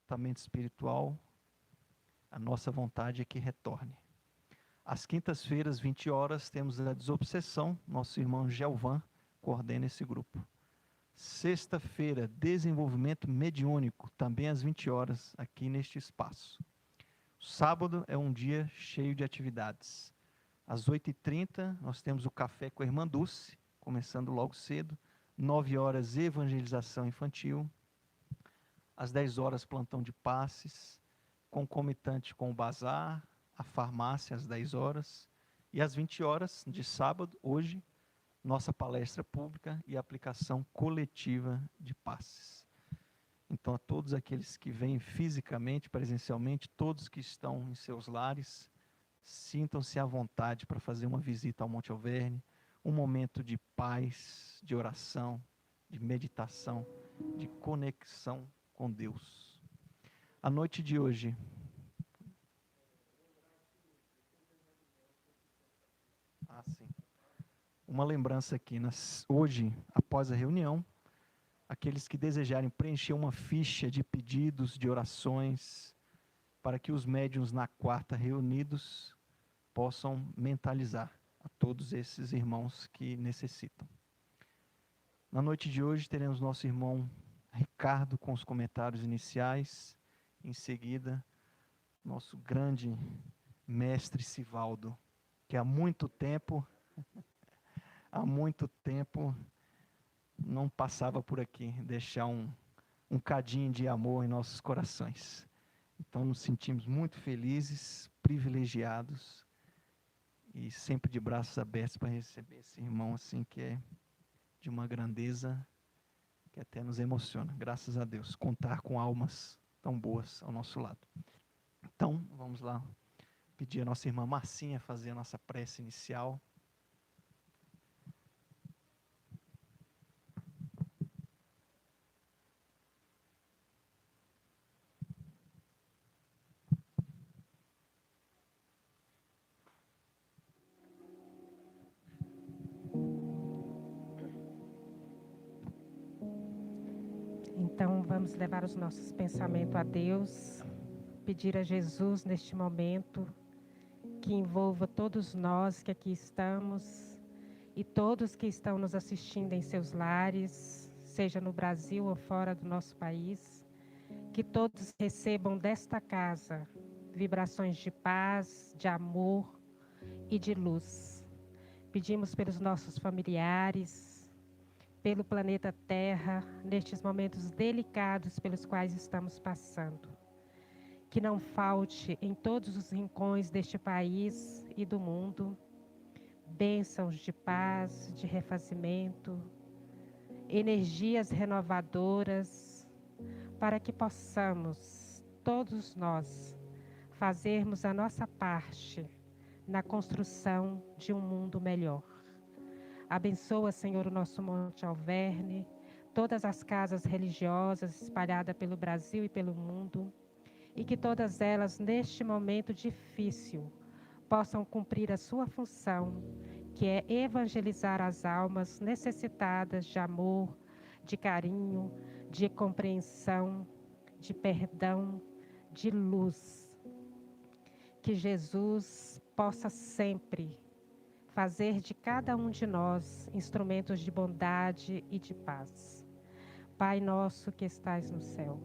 tratamento espiritual, a nossa vontade é que retorne. Às quintas-feiras, 20 horas, temos a desobsessão. Nosso irmão Gelvan coordena esse grupo. Sexta-feira, desenvolvimento mediúnico, também às 20 horas, aqui neste espaço. Sábado é um dia cheio de atividades. Às 8h30, nós temos o café com a irmã Dulce, começando logo cedo. 9 horas, evangelização infantil. Às 10 horas, plantão de passes, concomitante com o bazar, a farmácia às 10 horas. E às 20 horas de sábado, hoje, nossa palestra pública e aplicação coletiva de passes. Então, a todos aqueles que vêm fisicamente, presencialmente, todos que estão em seus lares, sintam-se à vontade para fazer uma visita ao Monte Alverne, um momento de paz, de oração, de meditação, de conexão com Deus. A noite de hoje, sim. Uma lembrança aqui, hoje, após a reunião, aqueles que desejarem preencher uma ficha de pedidos, de orações, para que os médiuns na quarta reunidos possam mentalizar a todos esses irmãos que necessitam. Na noite de hoje teremos nosso irmão Ricardo com os comentários iniciais, em seguida nosso grande mestre Sivaldo, que há muito tempo não passava por aqui, deixar um cadinho de amor em nossos corações. Então nos sentimos muito felizes, privilegiados e sempre de braços abertos para receber esse irmão assim que é de uma grandeza que até nos emociona. Graças a Deus, contar com almas tão boas ao nosso lado. Então, vamos lá pedir a nossa irmã Marcinha fazer a nossa prece inicial. Então, vamos levar os nossos pensamentos a Deus, pedir a Jesus neste momento que envolva todos nós que aqui estamos e todos que estão nos assistindo em seus lares, seja no Brasil ou fora do nosso país, que todos recebam desta casa vibrações de paz, de amor e de luz. Pedimos pelos nossos familiares, pelo planeta Terra, nestes momentos delicados pelos quais estamos passando. Que não falte em todos os rincões deste país e do mundo bênçãos de paz, de refazimento, energias renovadoras, para que possamos, todos nós, fazermos a nossa parte na construção de um mundo melhor. Abençoa, Senhor, o nosso Monte Alverne, todas as casas religiosas espalhadas pelo Brasil e pelo mundo, e que todas elas, neste momento difícil, possam cumprir a sua função, que é evangelizar as almas necessitadas de amor, de carinho, de compreensão, de perdão, de luz. Que Jesus possa sempre fazer de cada um de nós instrumentos de bondade e de paz. Pai nosso que estais no céu,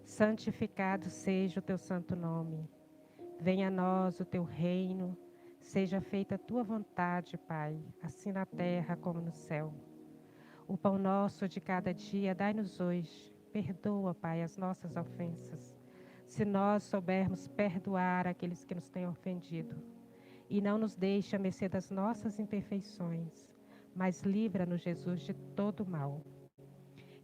santificado seja o teu santo nome. Venha a nós o teu reino, seja feita a tua vontade, Pai, assim na terra como no céu. O pão nosso de cada dia dai-nos hoje. Perdoa, Pai, as nossas ofensas, se nós soubermos perdoar aqueles que nos têm ofendido. E não nos deixe à mercê das nossas imperfeições, mas livra-nos, Jesus, de todo mal.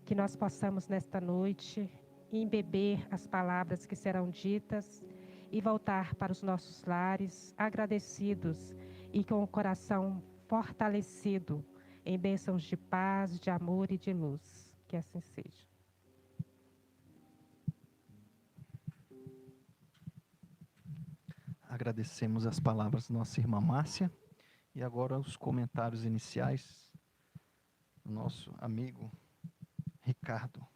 Que nós possamos nesta noite embeber as palavras que serão ditas e voltar para os nossos lares agradecidos e com o coração fortalecido em bênçãos de paz, de amor e de luz. Que assim seja. Agradecemos as palavras da nossa irmã Márcia. E agora os comentários iniciais do nosso amigo Ricardo.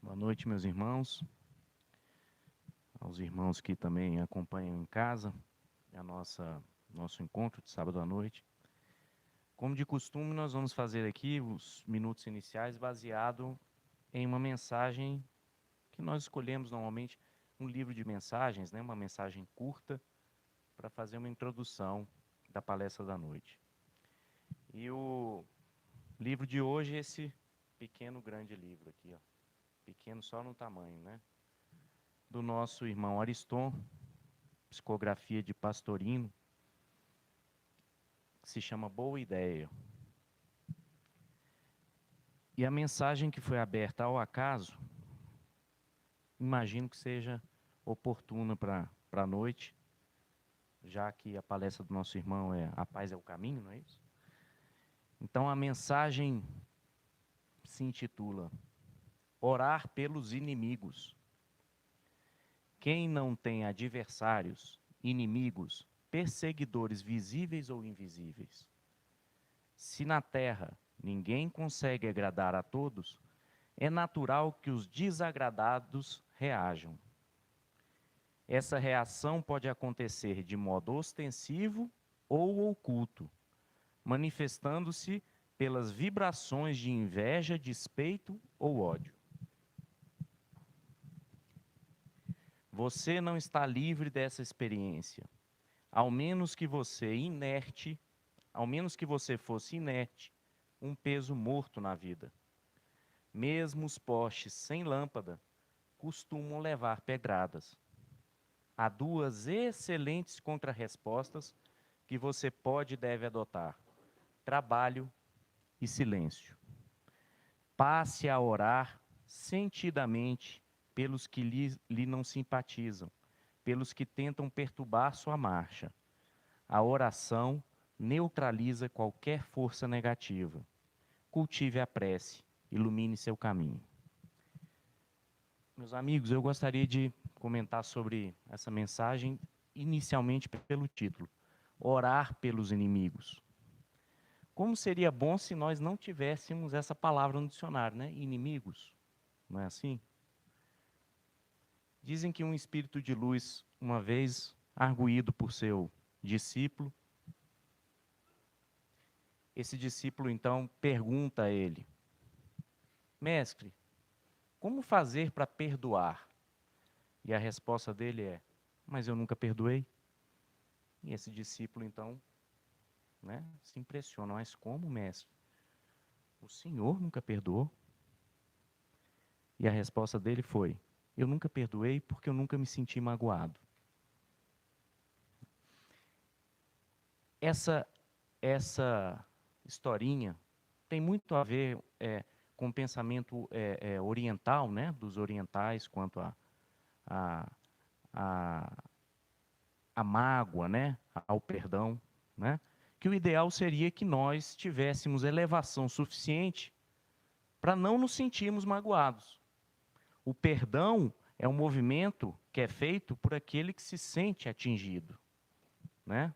Boa noite, meus irmãos, aos irmãos que também acompanham em casa nosso encontro de sábado à noite. Como de costume, nós vamos fazer aqui os minutos iniciais baseado em uma mensagem que nós escolhemos normalmente, um livro de mensagens, né, uma mensagem curta, para fazer uma introdução da palestra da noite. E o livro de hoje é esse pequeno, grande livro aqui, ó. Pequeno só no tamanho, né? Do nosso irmão Ariston, psicografia de Pastorino, que se chama Boa Ideia. E a mensagem que foi aberta ao acaso, imagino que seja oportuna para a noite, já que a palestra do nosso irmão é A Paz é o Caminho, não é isso? Então a mensagem se intitula Orar pelos inimigos. Quem não tem adversários, inimigos, perseguidores visíveis ou invisíveis? Se na terra ninguém consegue agradar a todos, é natural que os desagradados reajam. Essa reação pode acontecer de modo ostensivo ou oculto, manifestando-se pelas vibrações de inveja, despeito ou ódio. Você não está livre dessa experiência, ao menos que você fosse inerte, um peso morto na vida. Mesmo os postes sem lâmpada costumam levar pedradas. Há duas excelentes contrarrespostas que você pode e deve adotar: trabalho e silêncio. Passe a orar sentidamente pelos que lhe não simpatizam, pelos que tentam perturbar sua marcha. A oração neutraliza qualquer força negativa. Cultive a prece, ilumine seu caminho. Meus amigos, eu gostaria de comentar sobre essa mensagem, inicialmente pelo título: Orar pelos inimigos. Como seria bom se nós não tivéssemos essa palavra no dicionário, né? Inimigos, não é assim? Dizem que um espírito de luz, uma vez arguído por seu discípulo, esse discípulo então pergunta a ele: Mestre, como fazer para perdoar? E a resposta dele é: mas eu nunca perdoei. E esse discípulo então, né, se impressiona: mas como, mestre? O senhor nunca perdoou? E a resposta dele foi: eu nunca perdoei porque eu nunca me senti magoado. Essa historinha tem muito a ver com o pensamento oriental, né, dos orientais quanto a mágoa, né, ao perdão, né, que o ideal seria que nós tivéssemos elevação suficiente para não nos sentirmos magoados. O perdão é um movimento que é feito por aquele que se sente atingido, né?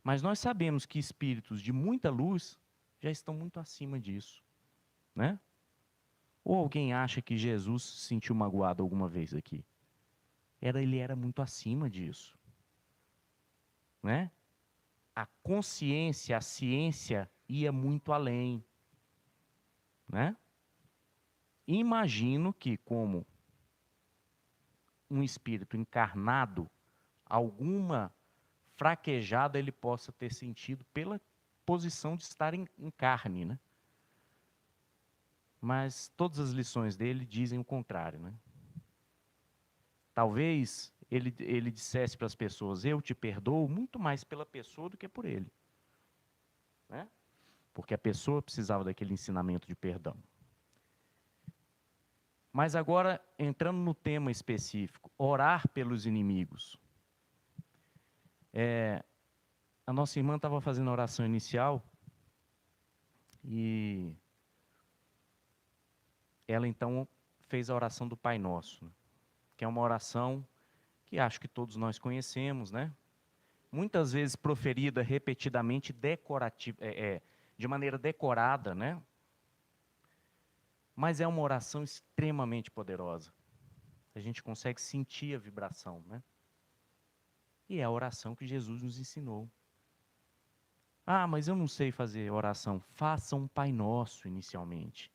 Mas nós sabemos que espíritos de muita luz já estão muito acima disso, né? Ou alguém acha que Jesus se sentiu magoado alguma vez aqui? Ele era muito acima disso, né? A consciência, a ciência ia muito além, né? Imagino que, como um espírito encarnado, alguma fraquejada ele possa ter sentido pela posição de estar em carne, né? Mas todas as lições dele dizem o contrário, né? Talvez ele dissesse para as pessoas: eu te perdoo muito mais pela pessoa do que por ele, né? Porque a pessoa precisava daquele ensinamento de perdão. Mas agora, entrando no tema específico, orar pelos inimigos. A nossa irmã estava fazendo a oração inicial e ela então fez a oração do Pai Nosso, que é uma oração que acho que todos nós conhecemos, né? Muitas vezes proferida repetidamente, de maneira decorada, né? Mas é uma oração extremamente poderosa. A gente consegue sentir a vibração, né? E é a oração que Jesus nos ensinou. Ah, mas eu não sei fazer oração. Faça um Pai Nosso inicialmente.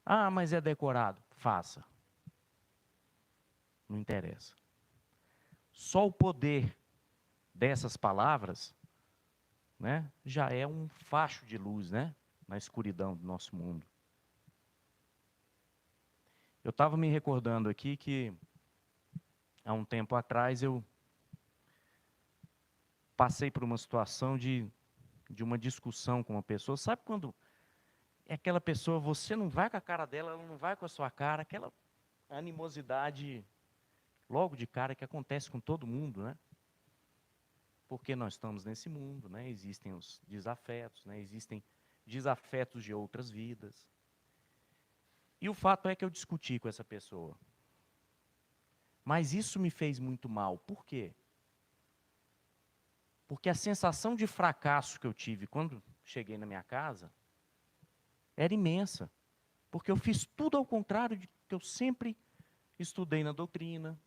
Ah, mas é decorado. Faça. Não interessa. Só o poder dessas palavras, né, já é um facho de luz, né, na escuridão do nosso mundo. Eu estava me recordando aqui que, há um tempo atrás, eu passei por uma situação de uma discussão com uma pessoa. Sabe quando é aquela pessoa, você não vai com a cara dela, ela não vai com a sua cara, aquela animosidade logo de cara que acontece com todo mundo, né? Porque nós estamos nesse mundo, né? Existem os desafetos, né? Existem desafetos de outras vidas. E o fato é que eu discuti com essa pessoa. Mas isso me fez muito mal. Por quê? Porque a sensação de fracasso que eu tive quando cheguei na minha casa era imensa. Porque eu fiz tudo ao contrário de que eu sempre estudei na doutrina.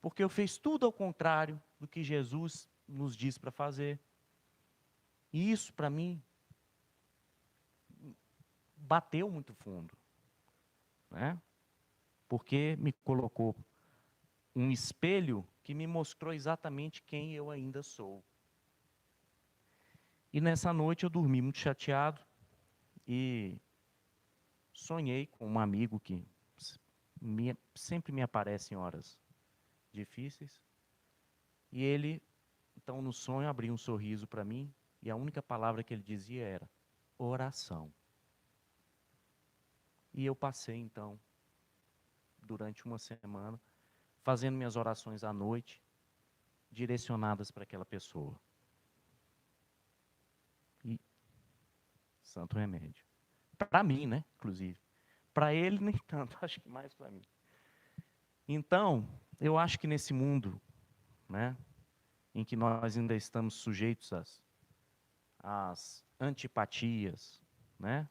Porque eu fiz tudo ao contrário do que Jesus nos diz para fazer. E isso, para mim, bateu muito fundo, né? Porque me colocou um espelho que me mostrou exatamente quem eu ainda sou. E nessa noite eu dormi muito chateado e sonhei com um amigo que sempre me aparece em horas difíceis. E ele, então, no sonho, abriu um sorriso para mim e a única palavra que ele dizia era oração. E eu passei, então, durante uma semana, fazendo minhas orações à noite, direcionadas para aquela pessoa. E santo remédio. Para mim, né, inclusive. Para ele, nem tanto, acho que mais para mim. Então, eu acho que nesse mundo, né, em que nós ainda estamos sujeitos às antipatias, né,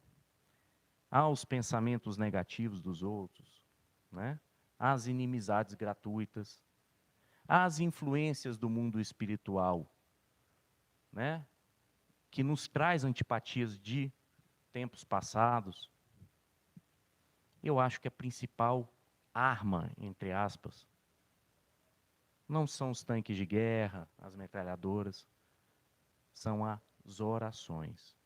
aos pensamentos negativos dos outros, né, às inimizades gratuitas, às influências do mundo espiritual, né, que nos traz antipatias de tempos passados. Eu acho que a principal arma, entre aspas, não são os tanques de guerra, as metralhadoras, são as orações.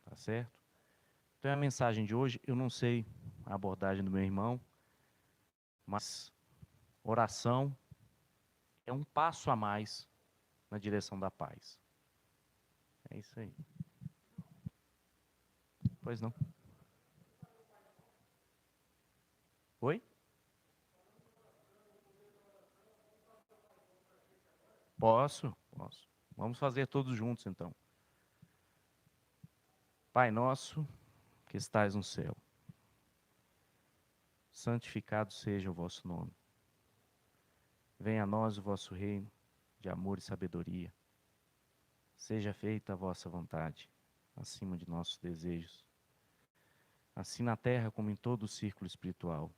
Tá certo? Então a mensagem de hoje, eu não sei a abordagem do meu irmão, mas oração é um passo a mais na direção da paz. É isso aí. Pois não. Oi? Posso. Vamos fazer todos juntos, então. Pai nosso, que estais no céu, santificado seja o vosso nome. Venha a nós o vosso reino, de amor e sabedoria. Seja feita a vossa vontade, acima de nossos desejos, assim na terra como em todo o círculo espiritual.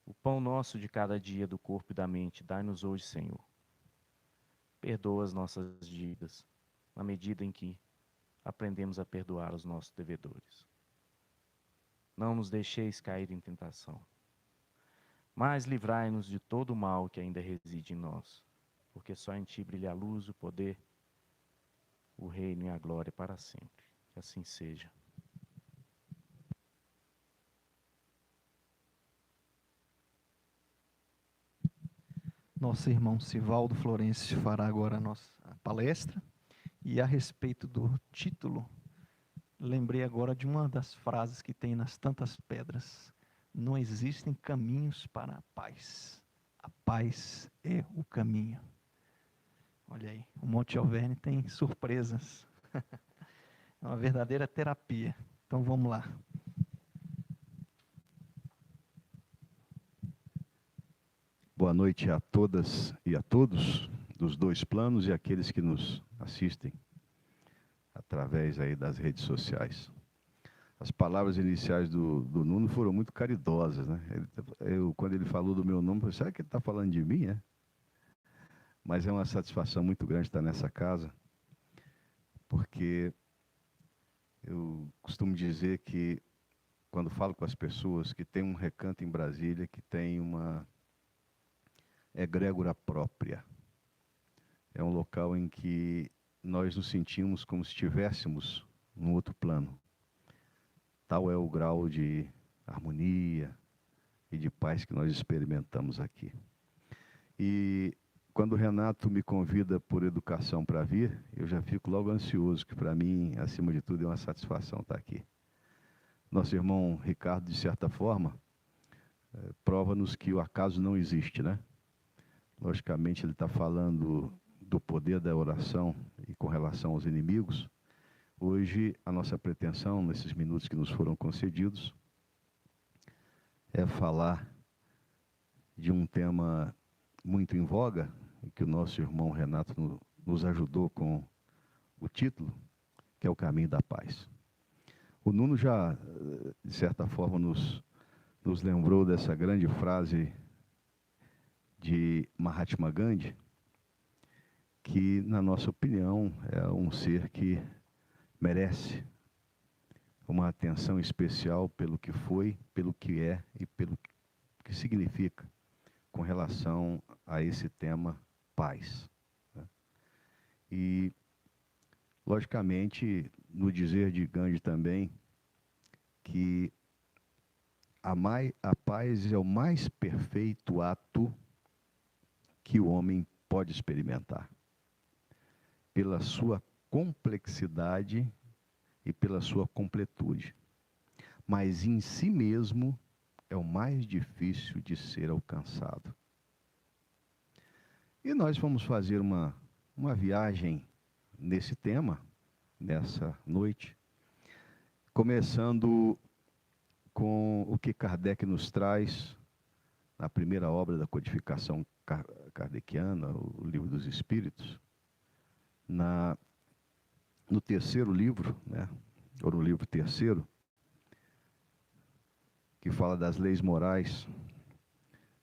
O pão nosso de cada dia do corpo e da mente, dai-nos hoje, Senhor. Perdoa as nossas dívidas, na medida em que aprendemos a perdoar os nossos devedores. Não nos deixeis cair em tentação, mas livrai-nos de todo o mal que ainda reside em nós, porque só em ti brilha a luz, o poder, o reino e a glória para sempre. Que assim seja. Nosso irmão Sivaldo Florencio fará agora a nossa palestra. E a respeito do título, lembrei agora de uma das frases que tem nas tantas pedras. Não existem caminhos para a paz. A paz é o caminho. Olha aí, o Monte Alverne tem surpresas. É uma verdadeira terapia. Então vamos lá. Boa noite a todas e a todos dos dois planos e aqueles que nos assistem através aí das redes sociais. as palavras iniciais do Nuno foram muito caridosas, né? Quando ele falou do meu nome, eu falei, será que ele está falando de mim, é? Mas é uma satisfação muito grande estar nessa casa, porque eu costumo dizer que, quando falo com as pessoas, que tem um recanto em Brasília, que tem uma egrégora própria. É um local em que nós nos sentimos como se estivéssemos num outro plano. Tal é o grau de harmonia e de paz que nós experimentamos aqui. E quando o Renato me convida por educação para vir, eu já fico logo ansioso, que para mim, acima de tudo, é uma satisfação estar aqui. Nosso irmão Ricardo, de certa forma, prova-nos que o acaso não existe, né? Logicamente, ele está falando do poder da oração e com relação aos inimigos. Hoje, a nossa pretensão, nesses minutos que nos foram concedidos, é falar de um tema muito em voga, que o nosso irmão Renato nos ajudou com o título, que é o caminho da paz. O Nuno já, de certa forma, nos lembrou dessa grande frase de Mahatma Gandhi, que, na nossa opinião, é um ser que merece uma atenção especial pelo que foi, pelo que é e pelo que significa com relação a esse tema paz, né? E, logicamente, no dizer de Gandhi também, que a paz é o mais perfeito ato que o homem pode experimentar, pela sua complexidade e pela sua completude. Mas em si mesmo é o mais difícil de ser alcançado. E nós vamos fazer uma viagem nesse tema, nessa noite, começando com o que Kardec nos traz na primeira obra da codificação kardeciana, o Livro dos Espíritos, no terceiro livro, né, ou no livro terceiro, que fala das leis morais,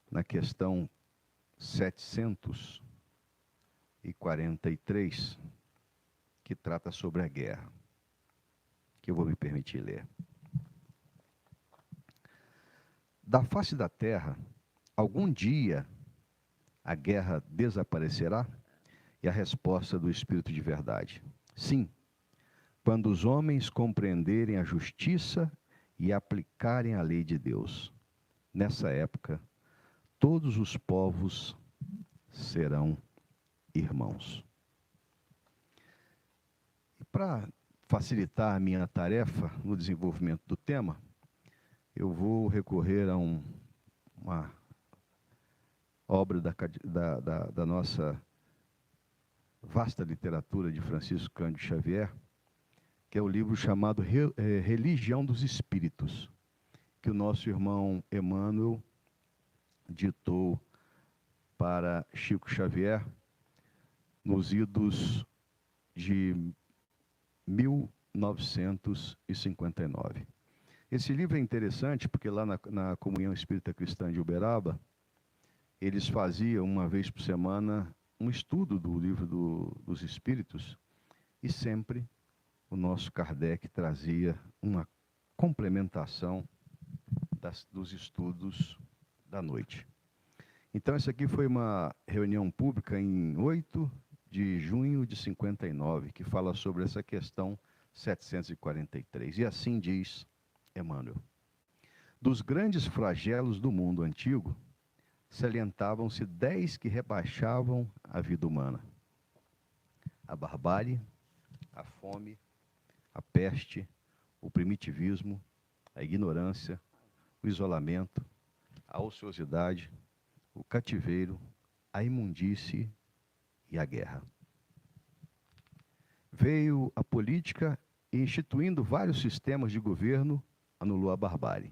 na questão 743, que trata sobre a guerra, que eu vou me permitir ler. Da face da terra, algum dia a guerra desaparecerá? E a resposta do Espírito de verdade: sim, quando os homens compreenderem a justiça e aplicarem a lei de Deus. Nessa época, todos os povos serão irmãos. E para facilitar a minha tarefa no desenvolvimento do tema, eu vou recorrer a uma obra da nossa vasta literatura de Francisco Cândido Xavier, que é o livro chamado Religião dos Espíritos, que o nosso irmão Emmanuel ditou para Chico Xavier nos idos de 1959. Esse livro é interessante porque lá na Comunhão Espírita Cristã de Uberaba, eles faziam uma vez por semana um estudo do Livro dos Espíritos, e sempre o nosso Kardec trazia uma complementação dos estudos da noite. Então, essa aqui foi uma reunião pública em 8 de junho de 59, que fala sobre essa questão 743. E assim diz Emmanuel: dos grandes flagelos do mundo antigo, salientavam-se 10 que rebaixavam a vida humana: a barbárie, a fome, a peste, o primitivismo, a ignorância, o isolamento, a ociosidade, o cativeiro, a imundície e a guerra. Veio a política e, instituindo vários sistemas de governo, anulou a barbárie.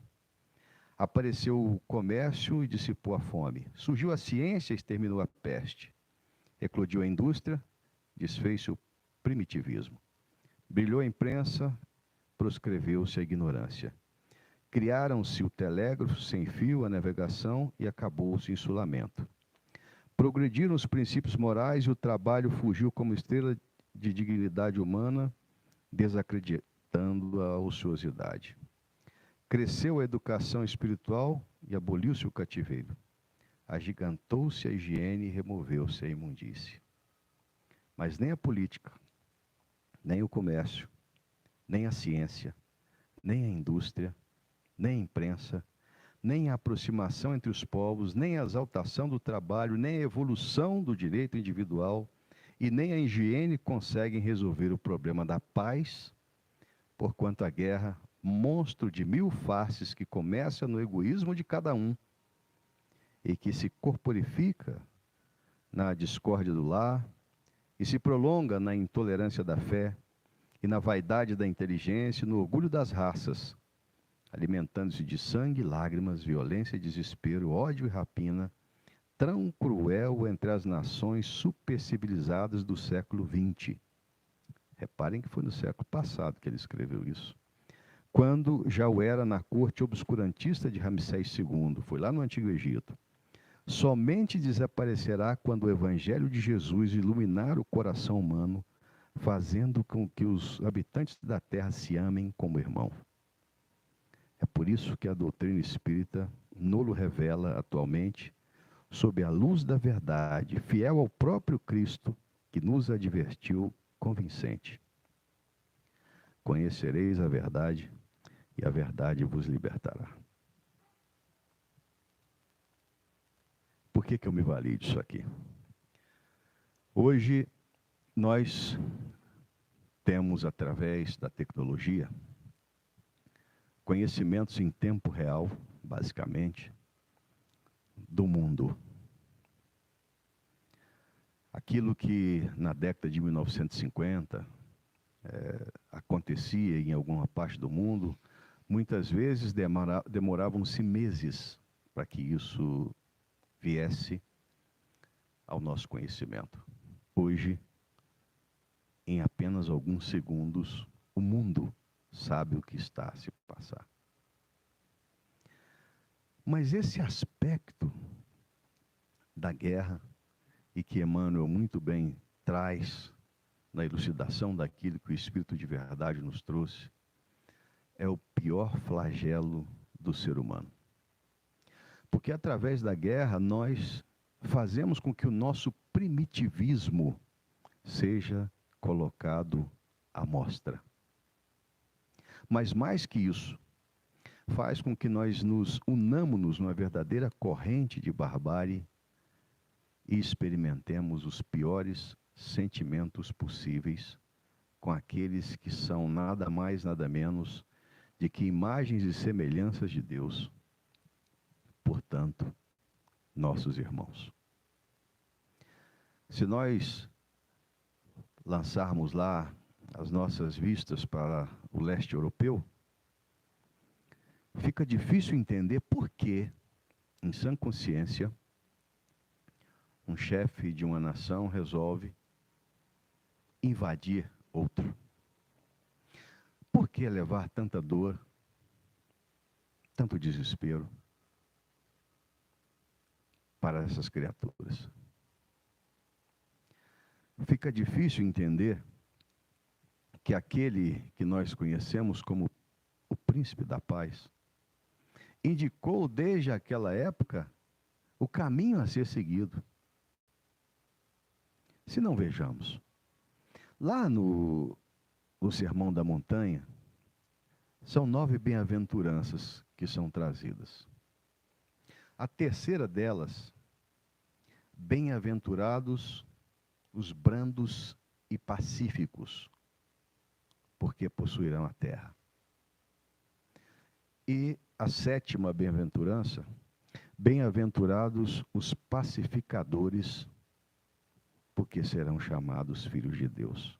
Apareceu o comércio e dissipou a fome. Surgiu a ciência e exterminou a peste. Eclodiu a indústria, desfez-se o primitivismo. Brilhou a imprensa proscreveu-se a ignorância. Criaram-se o telégrafo sem fio, a navegação, e acabou-se o insulamento. Progrediram os princípios morais e o trabalho fugiu como estrela de dignidade humana, desacreditando a ociosidade. Cresceu a educação espiritual e aboliu-se o cativeiro. Agigantou-se a higiene e removeu-se a imundície. Mas nem a política, nem o comércio, nem a ciência, nem a indústria, nem a imprensa, nem a aproximação entre os povos, nem a exaltação do trabalho, nem a evolução do direito individual e nem a higiene conseguem resolver o problema da paz, porquanto a guerra, monstro de 1000 faces que começa no egoísmo de cada um e que se corporifica na discórdia do lar e se prolonga na intolerância da fé e na vaidade da inteligência e no orgulho das raças, alimentando-se de sangue, lágrimas, violência e desespero, ódio e rapina, tão cruel entre as nações supercivilizadas do século XX. Reparem que foi no século passado que ele escreveu isso. Quando já o era na corte obscurantista de Ramsés II, foi lá no Antigo Egito. Somente desaparecerá quando o Evangelho de Jesus iluminar o coração humano, fazendo com que os habitantes da terra se amem como irmão. É por isso que a doutrina espírita nolo revela atualmente, sob a luz da verdade, fiel ao próprio Cristo, que nos advertiu convincente. Conhecereis a verdade, e a verdade vos libertará. Por que eu me vali disso aqui? Hoje, nós temos, através da tecnologia, conhecimentos em tempo real, basicamente, do mundo. Aquilo que na década de 1950 acontecia em alguma parte do mundo, muitas vezes demoravam-se meses para que isso viesse ao nosso conhecimento. Hoje, em apenas alguns segundos, o mundo sabe o que está a se passar. Mas esse aspecto da guerra, e que Emmanuel muito bem traz na elucidação daquilo que o Espírito de verdade nos trouxe, é o pior flagelo do ser humano. Porque através da guerra nós fazemos com que o nosso primitivismo seja colocado à mostra. Mas mais que isso, faz com que nós nos unamos numa verdadeira corrente de barbárie e experimentemos os piores sentimentos possíveis com aqueles que são nada mais, nada menos de que imagens e semelhanças de Deus, portanto, nossos irmãos. Se nós lançarmos lá as nossas vistas para o leste europeu, fica difícil entender por que, em sã consciência, um chefe de uma nação resolve invadir outro. Por que levar tanta dor, tanto desespero para essas criaturas? Fica difícil entender que aquele que nós conhecemos como o príncipe da paz indicou desde aquela época o caminho a ser seguido. Se não vejamos, lá no Sermão da Montanha, são 9 bem-aventuranças que são trazidas. A terceira delas, bem-aventurados os brandos e pacíficos, porque possuirão a terra. E a sétima bem-aventurança, bem-aventurados os pacificadores, porque serão chamados filhos de Deus.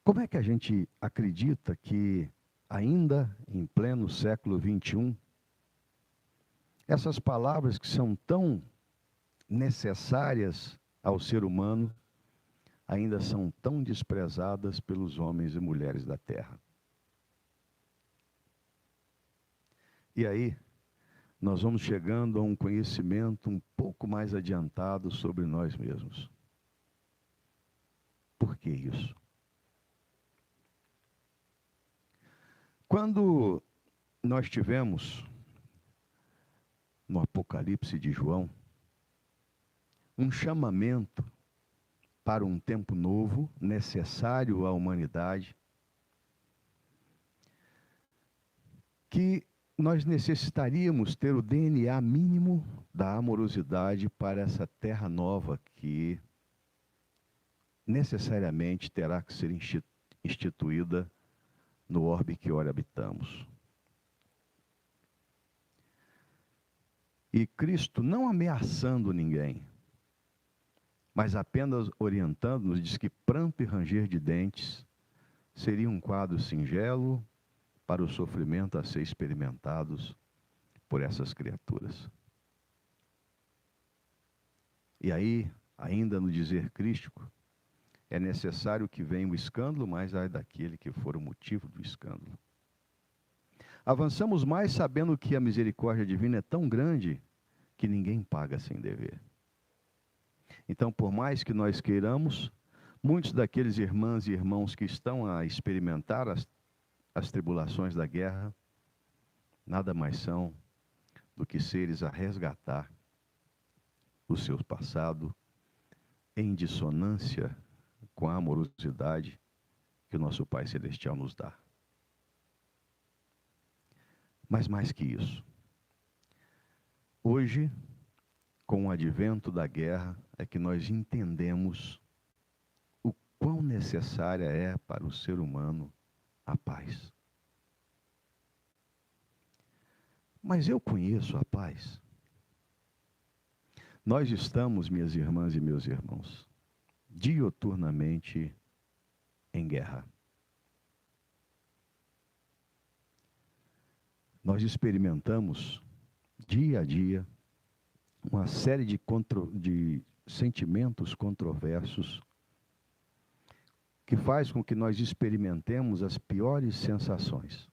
Como é que a gente acredita que, ainda em pleno século XXI, essas palavras que são tão necessárias ao ser humano, ainda são tão desprezadas pelos homens e mulheres da terra. E aí, nós vamos chegando a um conhecimento um pouco mais adiantado sobre nós mesmos. Por que isso? Quando nós tivemos, no Apocalipse de João, um chamamento para um tempo novo, necessário à humanidade, que nós necessitaríamos ter o DNA mínimo da amorosidade para essa terra nova que necessariamente terá que ser instituída no orbe que ora habitamos. E Cristo, não ameaçando ninguém, mas apenas orientando-nos, diz que pranto e ranger de dentes seria um quadro singelo para o sofrimento a ser experimentados por essas criaturas. E aí, ainda no dizer crístico, é necessário que venha o escândalo, mas ai daquele que for o motivo do escândalo. Avançamos mais sabendo que a misericórdia divina é tão grande que ninguém paga sem dever. Então, por mais que nós queiramos, muitos daqueles irmãs e irmãos que estão a experimentar as tribulações da guerra, nada mais são do que seres a resgatar o seu passado em dissonância com a amorosidade que o nosso Pai Celestial nos dá. Mas mais que isso, hoje, com o advento da guerra, é que nós entendemos o quão necessária é para o ser humano a paz. Mas eu conheço a paz. Nós estamos, minhas irmãs e meus irmãos, dioturnamente em guerra. Nós experimentamos, dia a dia, uma série de sentimentos controversos que faz com que nós experimentemos as piores sensações.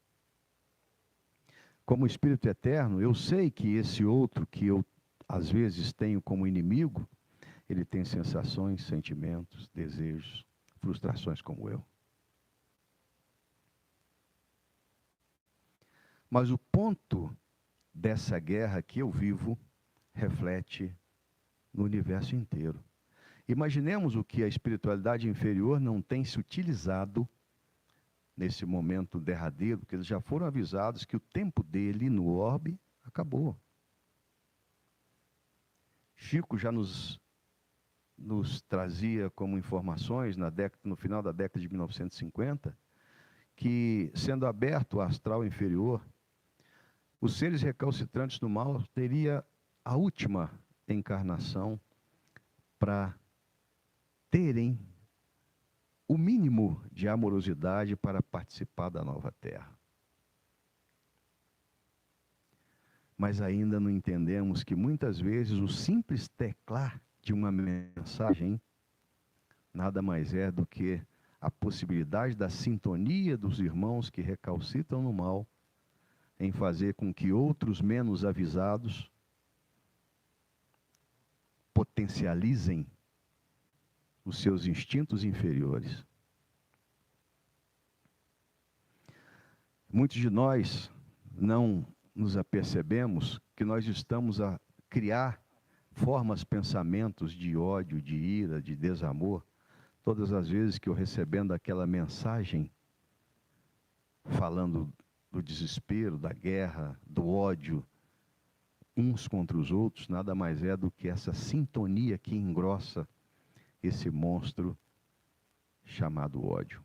Como espírito eterno, eu sei que esse outro que eu às vezes tenho como inimigo, ele tem sensações, sentimentos, desejos, frustrações como eu. Mas o ponto dessa guerra que eu vivo reflete no universo inteiro. Imaginemos o que a espiritualidade inferior não tem se utilizado nesse momento derradeiro, porque eles já foram avisados que o tempo dele no orbe acabou. Chico já nos trazia como informações no final da década de 1950, que sendo aberto o astral inferior, os seres recalcitrantes do mal teria a última encarnação para terem o mínimo de amorosidade para participar da nova terra. Mas ainda não entendemos que muitas vezes o simples teclar de uma mensagem nada mais é do que a possibilidade da sintonia dos irmãos que recalcitram no mal em fazer com que outros menos avisados potencializem os seus instintos inferiores. Muitos de nós não nos apercebemos que nós estamos a criar formas, pensamentos de ódio, de ira, de desamor, todas as vezes que eu recebendo aquela mensagem falando do desespero, da guerra, do ódio, uns contra os outros, nada mais é do que essa sintonia que engrossa esse monstro chamado ódio.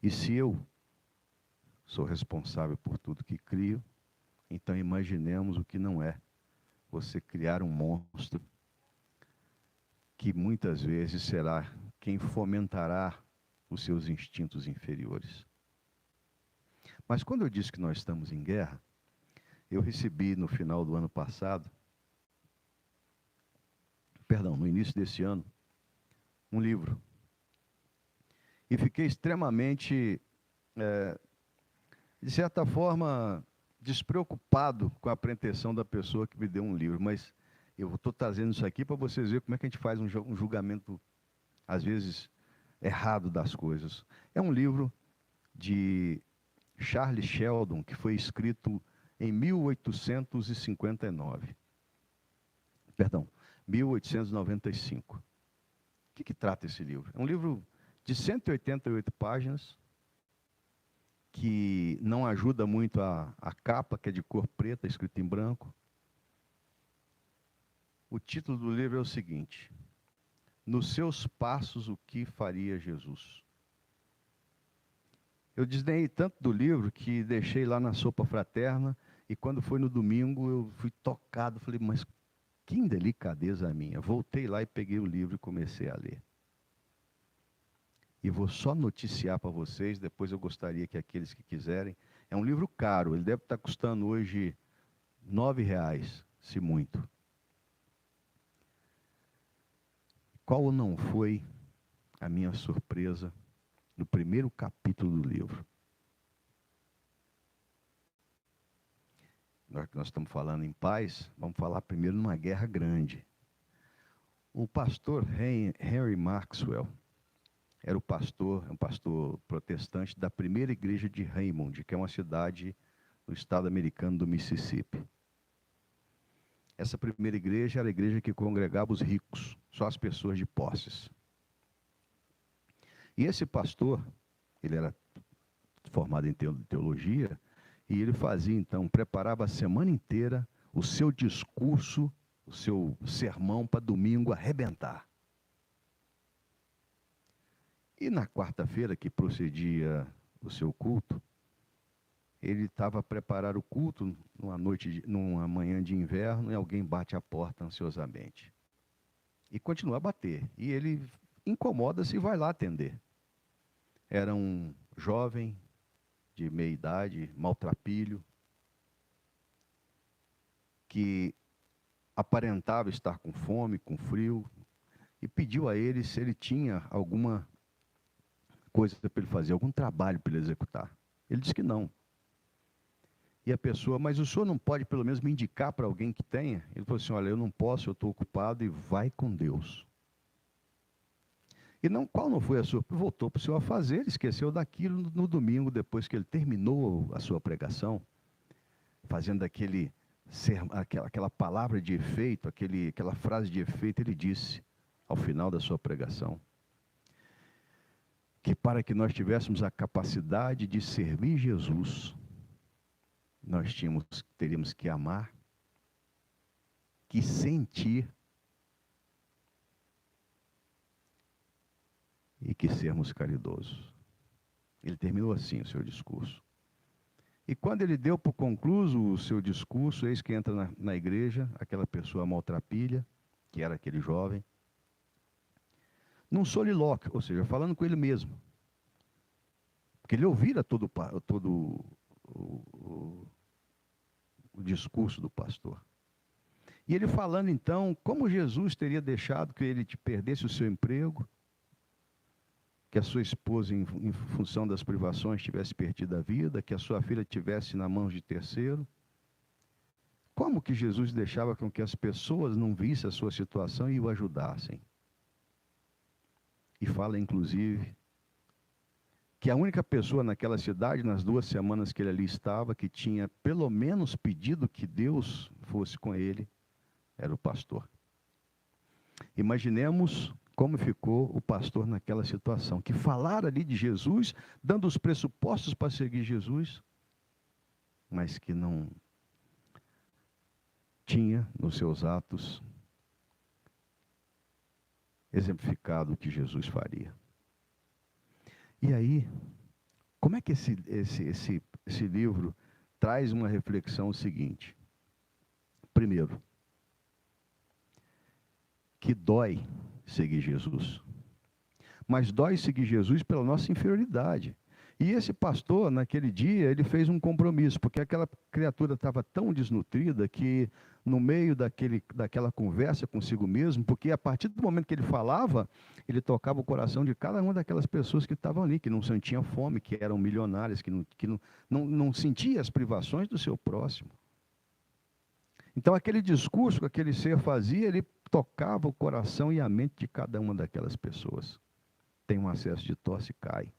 E se eu sou responsável por tudo que crio, então imaginemos o que não é você criar um monstro que muitas vezes será quem fomentará os seus instintos inferiores. Mas quando eu disse que nós estamos em guerra, eu recebi no final do ano passado, no início desse ano, um livro. E fiquei extremamente, de certa forma, despreocupado com a pretensão da pessoa que me deu um livro. Mas eu estou trazendo isso aqui para vocês verem como é que a gente faz um julgamento, às vezes, errado das coisas. É um livro de Charles Sheldon, que foi escrito em 1859. Perdão, 1895. O que trata esse livro? É um livro de 188 páginas, que não ajuda muito a capa, que é de cor preta, escrito em branco. O título do livro é o seguinte: Nos seus passos, o que faria Jesus? Eu desdenhei tanto do livro que deixei lá na sopa fraterna, e quando foi no domingo eu fui tocado, falei, mas que indelicadeza a minha. Voltei lá e peguei o livro e comecei a ler. E vou só noticiar para vocês, depois eu gostaria que aqueles que quiserem, é um livro caro, ele deve estar custando hoje R$9, se muito. Qual não foi a minha surpresa no primeiro capítulo do livro? Agora que nós estamos falando em paz, vamos falar primeiro numa guerra grande. O pastor Henry Maxwell era um pastor protestante da primeira igreja de Raymond, que é uma cidade no estado americano do Mississippi. Essa primeira igreja era a igreja que congregava os ricos, só as pessoas de posses. E esse pastor, ele era formado em teologia, e ele fazia então, preparava a semana inteira o seu discurso, o seu sermão para domingo arrebentar. E na quarta-feira, que procedia o seu culto, ele estava a preparar o culto numa manhã de inverno, e alguém bate a porta ansiosamente. E continua a bater. E ele incomoda-se e vai lá atender. Era um jovem de meia idade, maltrapilho, que aparentava estar com fome, com frio, e pediu a ele se ele tinha alguma coisa para ele fazer, algum trabalho para ele executar. Ele disse que não. E a pessoa, mas o senhor não pode pelo menos me indicar para alguém que tenha? Ele falou assim, olha, eu não posso, eu estou ocupado, e vai com Deus. E não, qual não foi a sua? Voltou para o senhor a fazer, ele esqueceu daquilo no domingo, depois que ele terminou a sua pregação, fazendo aquela palavra de efeito, aquela frase de efeito, ele disse, ao final da sua pregação, que para que nós tivéssemos a capacidade de servir Jesus, nós teríamos que amar, que sentir e que sermos caridosos. Ele terminou assim o seu discurso. E quando ele deu por concluído o seu discurso, eis que entra na igreja aquela pessoa maltrapilha, que era aquele jovem, num solilóquio, ou seja, falando com ele mesmo. Porque ele ouvira todo o discurso do pastor. E ele falando então, como Jesus teria deixado que ele perdesse o seu emprego, que a sua esposa, em função das privações, tivesse perdido a vida, que a sua filha tivesse na mão de terceiro. Como que Jesus deixava com que as pessoas não vissem a sua situação e o ajudassem? E fala, inclusive, que a única pessoa naquela cidade, nas 2 semanas que ele ali estava, que tinha pelo menos pedido que Deus fosse com ele, era o pastor. Imaginemos como ficou o pastor naquela situação, que falara ali de Jesus, dando os pressupostos para seguir Jesus, mas que não tinha nos seus atos exemplificado o que Jesus faria. E aí, como é que esse livro traz uma reflexão seguinte? Primeiro, que dói seguir Jesus. Mas dói seguir Jesus pela nossa inferioridade. E esse pastor, naquele dia, ele fez um compromisso, porque aquela criatura estava tão desnutrida que, no meio daquela conversa consigo mesmo, porque a partir do momento que ele falava, ele tocava o coração de cada uma daquelas pessoas que estavam ali, que não sentiam fome, que eram milionárias, que não sentiam as privações do seu próximo. Então, aquele discurso que aquele ser fazia, ele tocava o coração e a mente de cada uma daquelas pessoas. Tem um acesso de tosse e cai.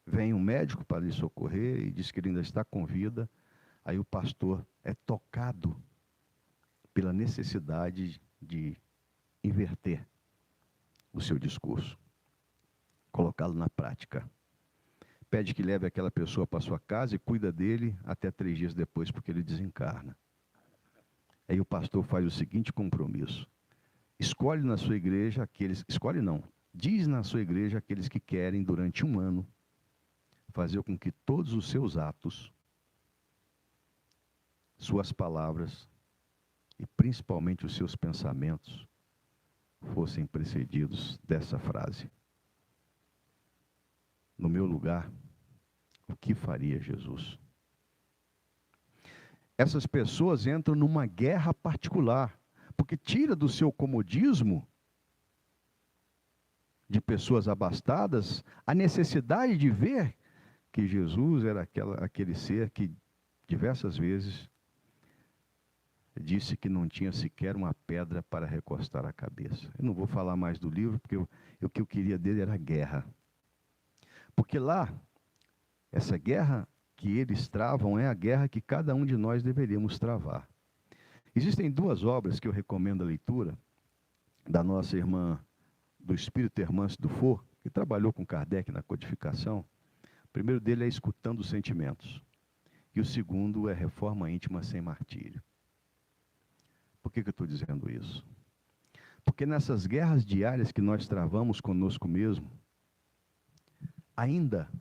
Vem um médico para lhe socorrer e diz que ele ainda está com vida. Aí o pastor é tocado pela necessidade de inverter o seu discurso, colocá-lo na prática. Pede que leve aquela pessoa para sua casa e cuida dele até 3 dias depois, porque ele desencarna. Aí o pastor faz o seguinte compromisso: escolhe na sua igreja aqueles, escolhe não, diz na sua igreja aqueles que querem durante 1 ano fazer com que todos os seus atos, suas palavras e principalmente os seus pensamentos fossem precedidos dessa frase: no meu lugar, o que faria Jesus? Essas pessoas entram numa guerra particular, porque tira do seu comodismo de pessoas abastadas a necessidade de ver que Jesus era aquele ser que diversas vezes disse que não tinha sequer uma pedra para recostar a cabeça. Eu não vou falar mais do livro, porque o que eu queria dele era guerra. Porque lá, essa guerra que eles travam é a guerra que cada um de nós deveríamos travar. Existem 2 obras que eu recomendo a leitura, da nossa irmã, do Espírito Hermance Dufour, que trabalhou com Kardec na codificação. O primeiro dele é Escutando os Sentimentos. E o segundo é Reforma Íntima Sem Martírio. Por que eu estou dizendo isso? Porque nessas guerras diárias que nós travamos conosco mesmo, ainda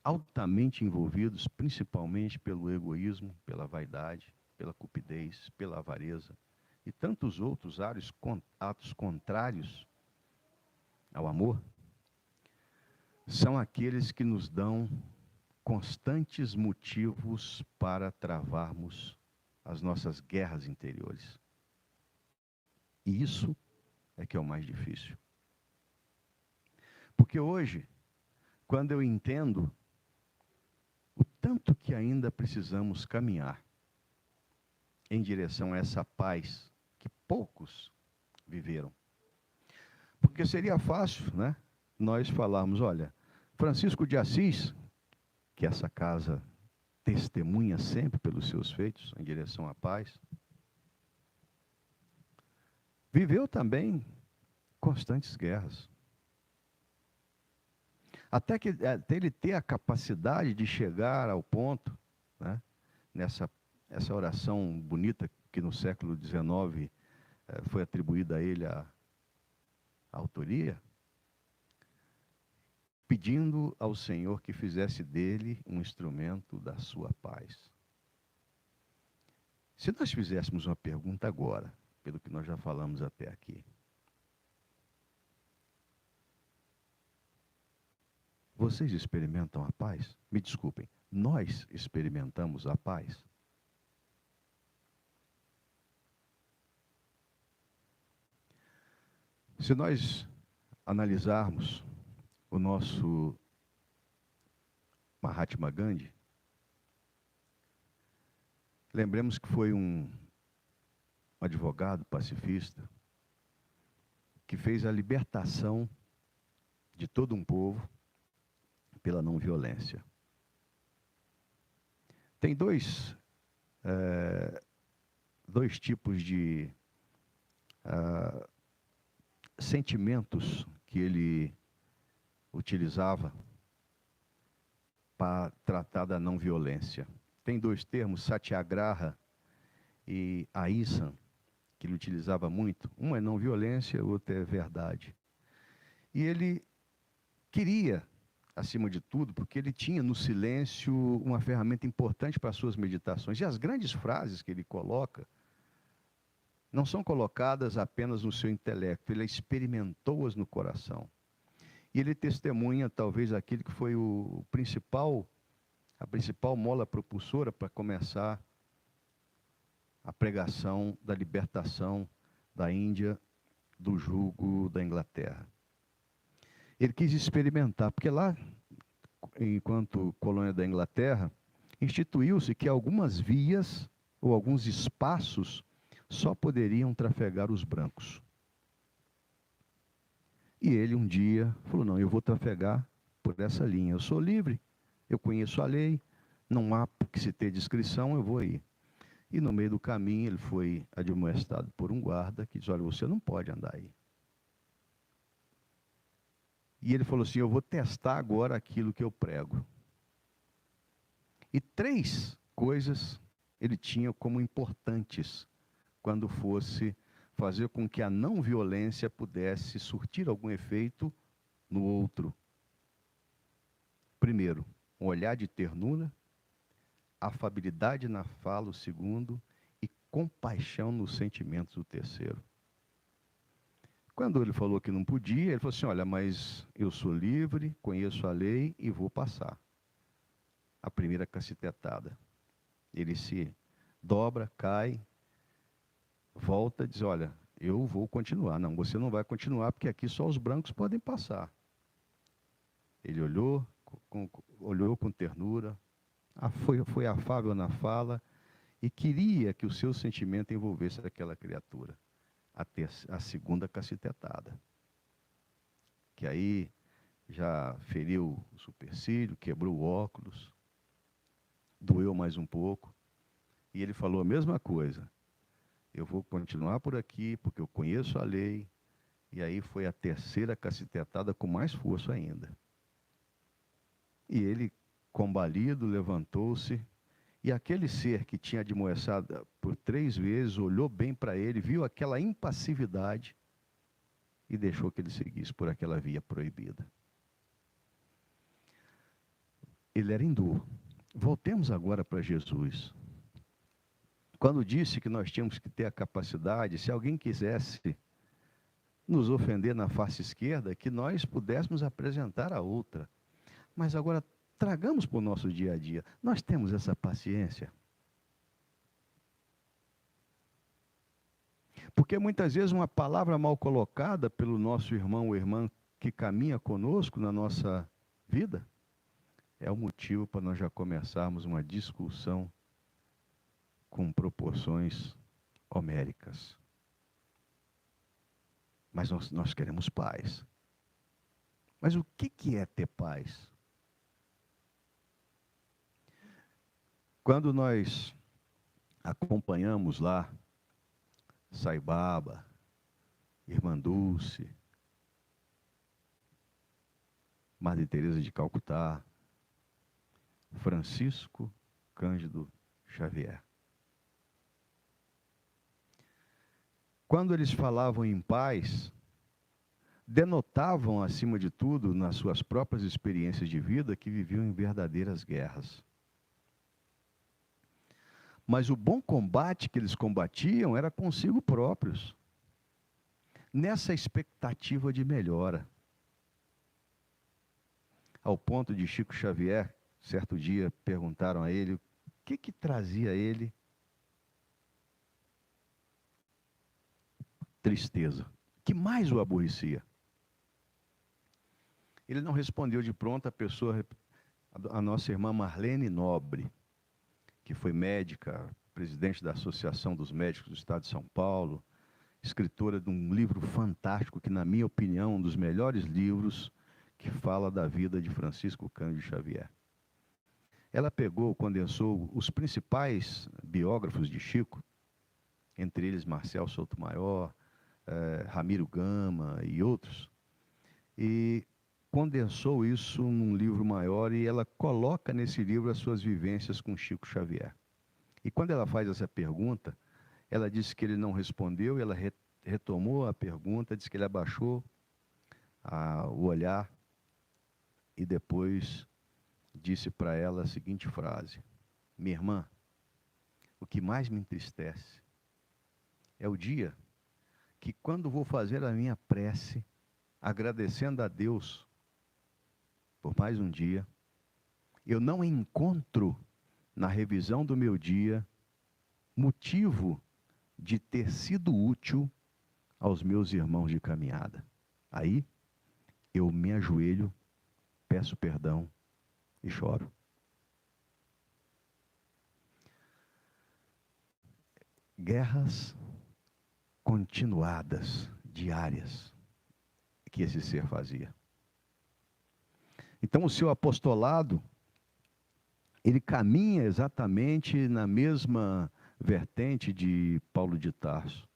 altamente envolvidos, principalmente pelo egoísmo, pela vaidade, pela cupidez, pela avareza e tantos outros atos contrários ao amor, são aqueles que nos dão constantes motivos para travarmos as nossas guerras interiores. E isso é que é o mais difícil. Porque hoje, quando eu entendo o tanto que ainda precisamos caminhar em direção a essa paz que poucos viveram. Porque seria fácil, né, nós falarmos: olha, Francisco de Assis, que essa casa testemunha sempre pelos seus feitos em direção à paz, viveu também constantes guerras. Até ele ter a capacidade de chegar ao ponto, né, essa oração bonita que no século XIX foi atribuída a ele a autoria, pedindo ao Senhor que fizesse dele um instrumento da sua paz. Se nós fizéssemos uma pergunta agora, pelo que nós já falamos até aqui, vocês experimentam a paz? Me desculpem, nós experimentamos a paz? Se nós analisarmos o nosso Mahatma Gandhi, lembremos que foi um advogado pacifista que fez a libertação de todo um povo pela não violência. Tem dois tipos de sentimentos que ele utilizava para tratar da não violência. Tem 2 termos, satyagraha e ahimsa, que ele utilizava muito. Um é não violência, o outro é verdade. E ele queria, acima de tudo, porque ele tinha no silêncio uma ferramenta importante para as suas meditações. E as grandes frases que ele coloca não são colocadas apenas no seu intelecto, ele experimentou-as no coração. E ele testemunha talvez aquilo que foi a principal mola propulsora para começar a pregação da libertação da Índia do jugo da Inglaterra. Ele quis experimentar, porque lá, enquanto colônia da Inglaterra, instituiu-se que algumas vias ou alguns espaços só poderiam trafegar os brancos. E ele um dia falou, não, eu vou trafegar por essa linha. Eu sou livre, eu conheço a lei, não há que se ter discrição, eu vou ir. E no meio do caminho ele foi admoestado por um guarda que diz, olha, você não pode andar aí. E ele falou assim, eu vou testar agora aquilo que eu prego. E 3 coisas ele tinha como importantes quando fosse fazer com que a não violência pudesse surtir algum efeito no outro. Primeiro, um olhar de ternura, afabilidade na fala, o segundo, e compaixão nos sentimentos, o terceiro. Quando ele falou que não podia, ele falou assim, olha, mas eu sou livre, conheço a lei e vou passar. A primeira cacetetada. Ele se dobra, cai, volta e diz, olha, eu vou continuar. Não, você não vai continuar, porque aqui só os brancos podem passar. Ele olhou com ternura, foi afável na fala e queria que o seu sentimento envolvesse aquela criatura. A segunda cacetetada, que aí já feriu o supercílio, quebrou o óculos, doeu mais um pouco, e ele falou a mesma coisa, eu vou continuar por aqui, porque eu conheço a lei, e aí foi a terceira cacetetada com mais força ainda. E ele, combalido, levantou-se, e aquele ser que tinha admoestado por 3 vezes, olhou bem para ele, viu aquela impassividade e deixou que ele seguisse por aquela via proibida. Ele era hindu. Voltemos agora para Jesus. Quando disse que nós tínhamos que ter a capacidade, se alguém quisesse nos ofender na face esquerda, que nós pudéssemos apresentar a outra. Mas agora, tragamos para o nosso dia a dia. Nós temos essa paciência? Porque muitas vezes uma palavra mal colocada pelo nosso irmão ou irmã que caminha conosco na nossa vida, é o motivo para nós já começarmos uma discussão com proporções homéricas. Mas nós queremos paz. Mas o que é ter paz? Quando nós acompanhamos lá Sai Baba, Irmã Dulce, Madre Teresa de Calcutá, Francisco Cândido Xavier. Quando eles falavam em paz, denotavam, acima de tudo, nas suas próprias experiências de vida, que viviam em verdadeiras guerras. Mas o bom combate que eles combatiam era consigo próprios, nessa expectativa de melhora. Ao ponto de Chico Xavier, certo dia, perguntaram a ele o que trazia a ele tristeza, que mais o aborrecia. Ele não respondeu de pronto, a nossa irmã Marlene Nobre, que foi médica, presidente da Associação dos Médicos do Estado de São Paulo, escritora de um livro fantástico, que na minha opinião é um dos melhores livros que fala da vida de Francisco Cândido Xavier. Ela condensou os principais biógrafos de Chico, entre eles Marcel Sotomayor, Ramiro Gama e outros, e condensou isso num livro maior, e ela coloca nesse livro as suas vivências com Chico Xavier. E quando ela faz essa pergunta, ela disse que ele não respondeu, e ela retomou a pergunta, disse que ele abaixou o olhar e depois disse para ela a seguinte frase: minha irmã, o que mais me entristece é o dia que, quando vou fazer a minha prece, agradecendo a Deus por mais um dia, eu não encontro na revisão do meu dia motivo de ter sido útil aos meus irmãos de caminhada. Aí eu me ajoelho, peço perdão e choro. Guerras continuadas, diárias, que esse ser fazia. Então o seu apostolado, ele caminha exatamente na mesma vertente de Paulo de Tarso,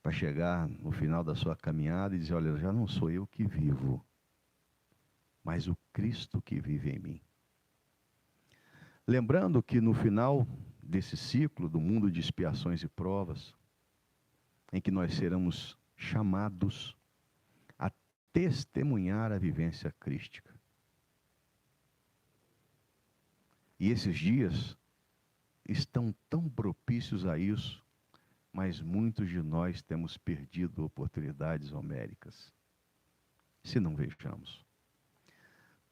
para chegar no final da sua caminhada e dizer, olha, já não sou eu que vivo, mas o Cristo que vive em mim. Lembrando que no final desse ciclo do mundo de expiações e provas, em que nós seremos chamados a testemunhar a vivência crística. E esses dias estão tão propícios a isso, mas muitos de nós temos perdido oportunidades homéricas. Se não vejamos.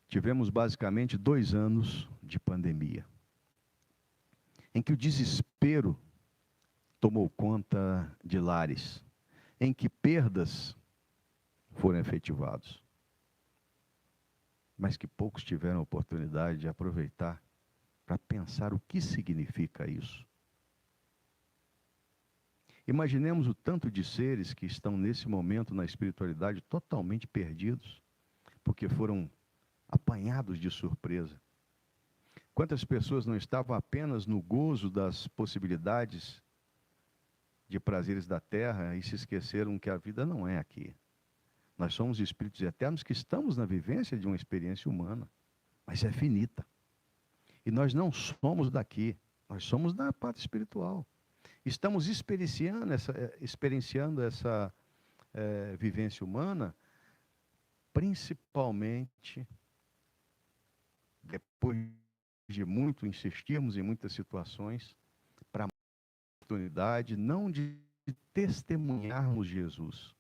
Tivemos basicamente 2 anos de pandemia, em que o desespero tomou conta de lares, em que perdas foram efetivadas, mas que poucos tiveram a oportunidade de aproveitar para pensar o que significa isso. Imaginemos o tanto de seres que estão nesse momento na espiritualidade totalmente perdidos, porque foram apanhados de surpresa. Quantas pessoas não estavam apenas no gozo das possibilidades de prazeres da terra e se esqueceram que a vida não é aqui. Nós somos espíritos eternos que estamos na vivência de uma experiência humana, mas é finita. E nós não somos daqui, nós somos da parte espiritual. Estamos experienciando essa vivência humana, principalmente depois de muito insistirmos em muitas situações, para a oportunidade não de testemunharmos Jesus,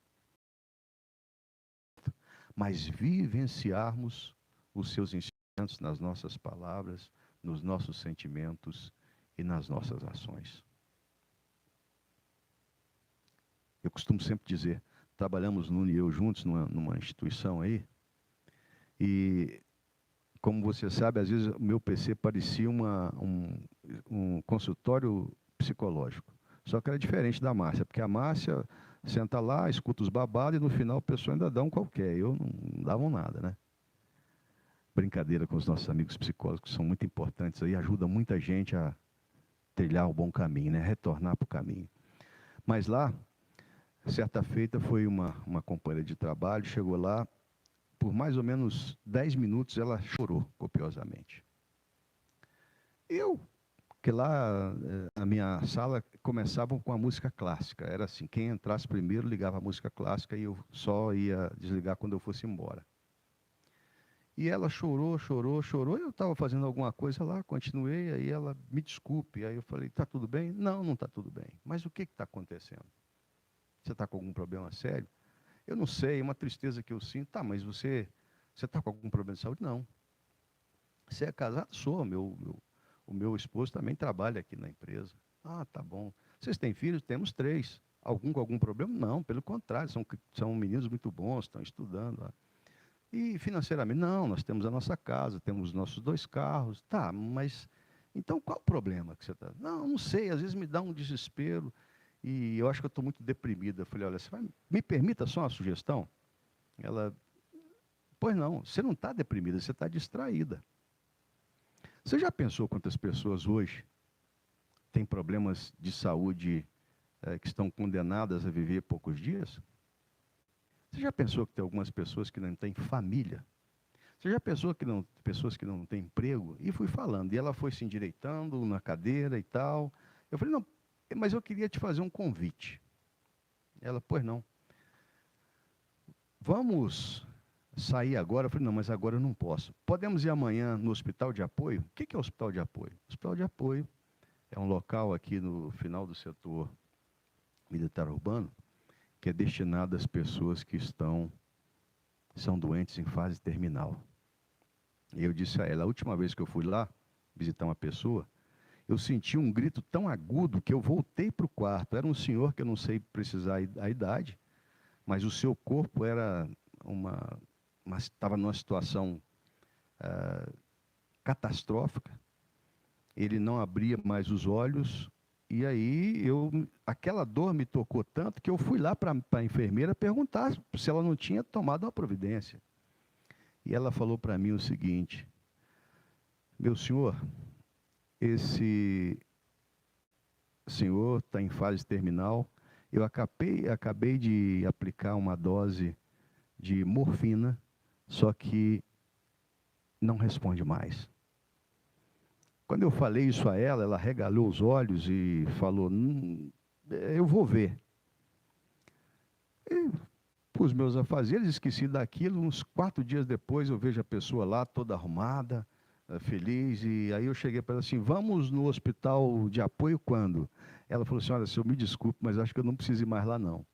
mas vivenciarmos os seus ensinamentos nas nossas palavras, nos nossos sentimentos e nas nossas ações. Eu costumo sempre dizer, trabalhamos no União juntos, numa instituição aí, e como você sabe, às vezes o meu PC parecia um consultório psicológico. Só que era diferente da Márcia, porque a Márcia senta lá, escuta os babados e no final a pessoa ainda dá um qualquer. Eu não davam nada, né? Brincadeira com os nossos amigos psicólogos, que são muito importantes aí, ajuda muita gente a trilhar o bom caminho, né? Retornar para o caminho. Mas lá, certa feita, foi uma companheira de trabalho, chegou lá, por mais ou menos 10 minutos ela chorou copiosamente. Que lá a minha sala começava com a música clássica, era assim, quem entrasse primeiro ligava a música clássica e eu só ia desligar quando eu fosse embora. E ela chorou, eu estava fazendo alguma coisa lá, continuei, aí ela, me desculpe, aí eu falei, está tudo bem? Não, não está tudo bem. Mas o que está acontecendo? Você está com algum problema sério? Eu não sei, é uma tristeza que eu sinto. Tá, mas você está com algum problema de saúde? Não. Você é casado? Sou. O meu esposo também trabalha aqui na empresa. Ah, tá bom. Vocês têm filhos? Temos 3. Algum com algum problema? Não, pelo contrário, são meninos muito bons, estão estudando. Ó. E financeiramente? Não, nós temos a nossa casa, temos os nossos 2 carros. Tá, mas então qual o problema que você está? Não sei, às vezes me dá um desespero. E eu acho que eu estou muito deprimida. Eu falei, olha, me permita só uma sugestão? Ela, pois não, você não está deprimida, você está distraída. Você já pensou quantas pessoas hoje têm problemas de saúde que estão condenadas a viver poucos dias? Você já pensou que tem algumas pessoas que não têm família? Você já pensou que pessoas que não têm emprego? E fui falando, e ela foi se endireitando na cadeira e tal. Eu falei, não, mas eu queria te fazer um convite. Ela, pois não. Vamos sair agora? Eu falei, não, mas agora eu não posso. Podemos ir amanhã no hospital de apoio? O que é o hospital de apoio? Hospital de apoio é um local aqui no final do setor militar urbano, que é destinado às pessoas que estão são doentes em fase terminal. E eu disse a ela, a última vez que eu fui lá visitar uma pessoa, eu senti um grito tão agudo que eu voltei para o quarto. Era um senhor que eu não sei precisar a idade, mas o seu corpo era estava numa situação catastrófica. Ele não abria mais os olhos, e aí aquela dor me tocou tanto que eu fui lá para a enfermeira perguntar se ela não tinha tomado uma providência. E ela falou para mim o seguinte: meu senhor, esse senhor está em fase terminal, eu acabei de aplicar uma dose de morfina, só que não responde mais. Quando eu falei isso a ela, ela regalou os olhos e falou, eu vou ver. E, os meus afazeres, esqueci daquilo, uns 4 dias depois eu vejo a pessoa lá, toda arrumada, feliz, e aí eu cheguei para ela assim, vamos no hospital de apoio quando? Ela falou assim, olha, senhor, me desculpe, mas acho que eu não preciso ir mais lá não.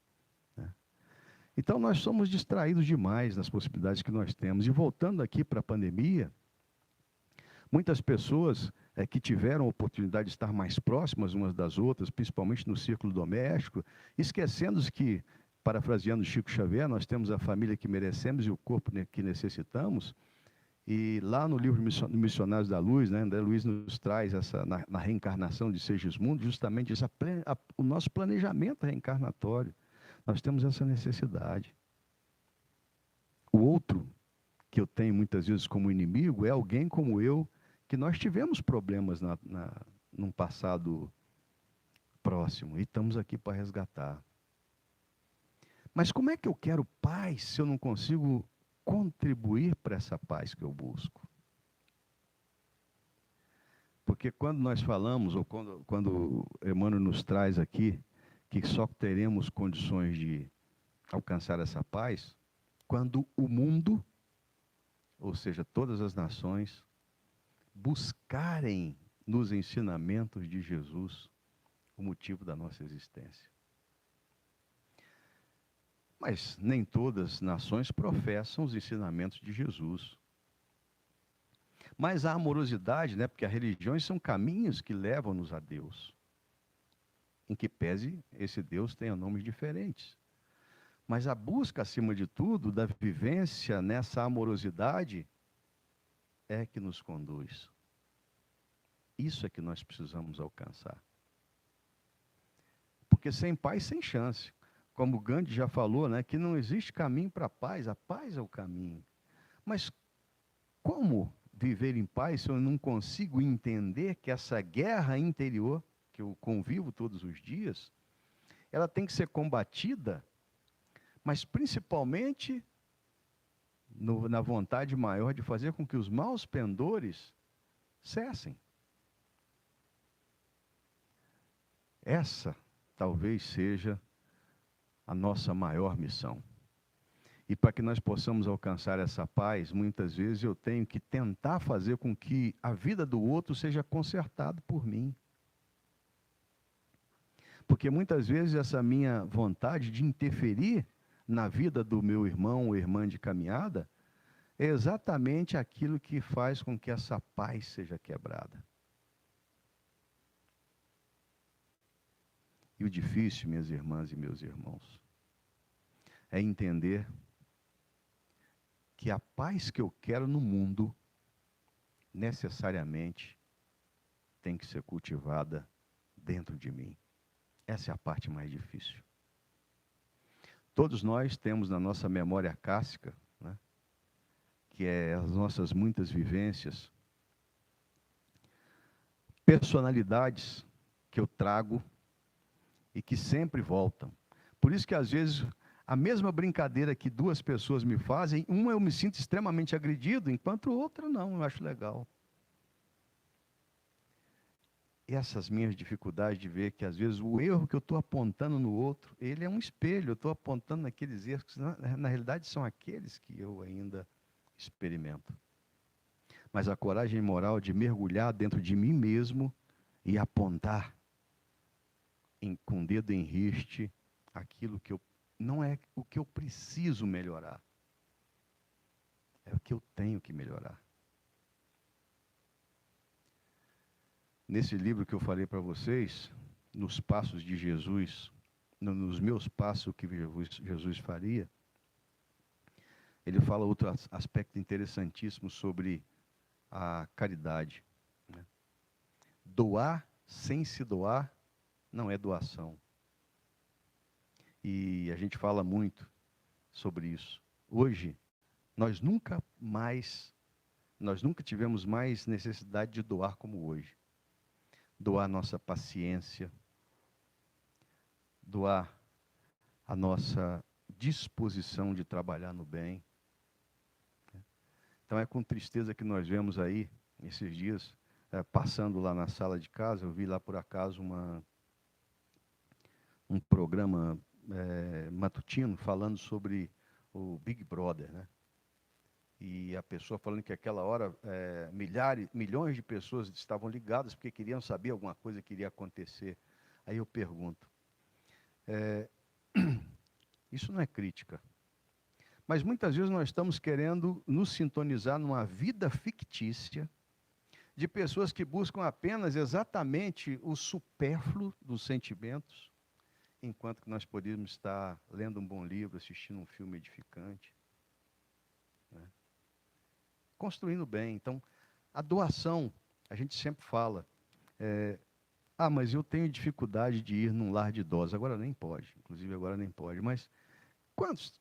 Então nós somos distraídos demais nas possibilidades que nós temos. E voltando aqui para a pandemia, muitas pessoas que tiveram a oportunidade de estar mais próximas umas das outras, principalmente no círculo doméstico, esquecendo que, parafraseando Chico Xavier, nós temos a família que merecemos e o corpo que necessitamos. E lá no livro Missionários da Luz, né, André Luiz nos traz na reencarnação de Segismundo, justamente o nosso planejamento reencarnatório. Nós temos essa necessidade. O outro, que eu tenho muitas vezes como inimigo, é alguém como eu, que nós tivemos problemas num passado próximo, e estamos aqui para resgatar. Mas como é que eu quero paz se eu não consigo contribuir para essa paz que eu busco? Porque quando nós falamos, ou quando Emmanuel nos traz aqui, que só teremos condições de alcançar essa paz, quando o mundo, ou seja, todas as nações, buscarem nos ensinamentos de Jesus o motivo da nossa existência. Mas nem todas as nações professam os ensinamentos de Jesus. Mas a amorosidade, né, porque as religiões são caminhos que levam-nos a Deus. Em que pese esse Deus tenha nomes diferentes. Mas a busca, acima de tudo, da vivência nessa amorosidade é que nos conduz. Isso é que nós precisamos alcançar. Porque sem paz, sem chance. Como Gandhi já falou, né, que não existe caminho para a paz é o caminho. Mas como viver em paz se eu não consigo entender que essa guerra interior, que eu convivo todos os dias, ela tem que ser combatida, mas principalmente na vontade maior de fazer com que os maus pendores cessem. Essa talvez seja a nossa maior missão. E para que nós possamos alcançar essa paz, muitas vezes eu tenho que tentar fazer com que a vida do outro seja consertada por mim. Porque muitas vezes essa minha vontade de interferir na vida do meu irmão ou irmã de caminhada é exatamente aquilo que faz com que essa paz seja quebrada. E o difícil, minhas irmãs e meus irmãos, é entender que a paz que eu quero no mundo, necessariamente, tem que ser cultivada dentro de mim. Essa é a parte mais difícil. Todos nós temos na nossa memória cársica, né, que é as nossas muitas vivências, personalidades que eu trago e que sempre voltam. Por isso que às vezes a mesma brincadeira que 2 pessoas me fazem, uma eu me sinto extremamente agredido, enquanto outra não, eu acho legal. E essas minhas dificuldades de ver que às vezes o erro que eu estou apontando no outro, ele é um espelho, eu estou apontando naqueles erros que na realidade são aqueles que eu ainda experimento. Mas a coragem moral de mergulhar dentro de mim mesmo e apontar com o dedo em riste aquilo que não é o que eu preciso melhorar. É o que eu tenho que melhorar. Nesse livro que eu falei para vocês, nos passos de Jesus, nos meus passos, o que Jesus faria, ele fala outro aspecto interessantíssimo sobre a caridade, né? Doar sem se doar não é doação. E a gente fala muito sobre isso. Hoje, nós nunca tivemos mais necessidade de doar como hoje. Doar nossa paciência, doar a nossa disposição de trabalhar no bem. Então é com tristeza que nós vemos aí, esses dias, passando lá na sala de casa, eu vi lá por acaso um programa matutino falando sobre o Big Brother, né? E a pessoa falando que aquela hora milhões de pessoas estavam ligadas porque queriam saber alguma coisa que iria acontecer. Aí eu pergunto, isso não é crítica, mas muitas vezes nós estamos querendo nos sintonizar numa vida fictícia de pessoas que buscam apenas exatamente o supérfluo dos sentimentos, enquanto que nós poderíamos estar lendo um bom livro, assistindo um filme edificante, né? Construindo bem. Então, a doação, a gente sempre fala, mas eu tenho dificuldade de ir num lar de idosos. Agora nem pode, inclusive agora nem pode. Mas quantos,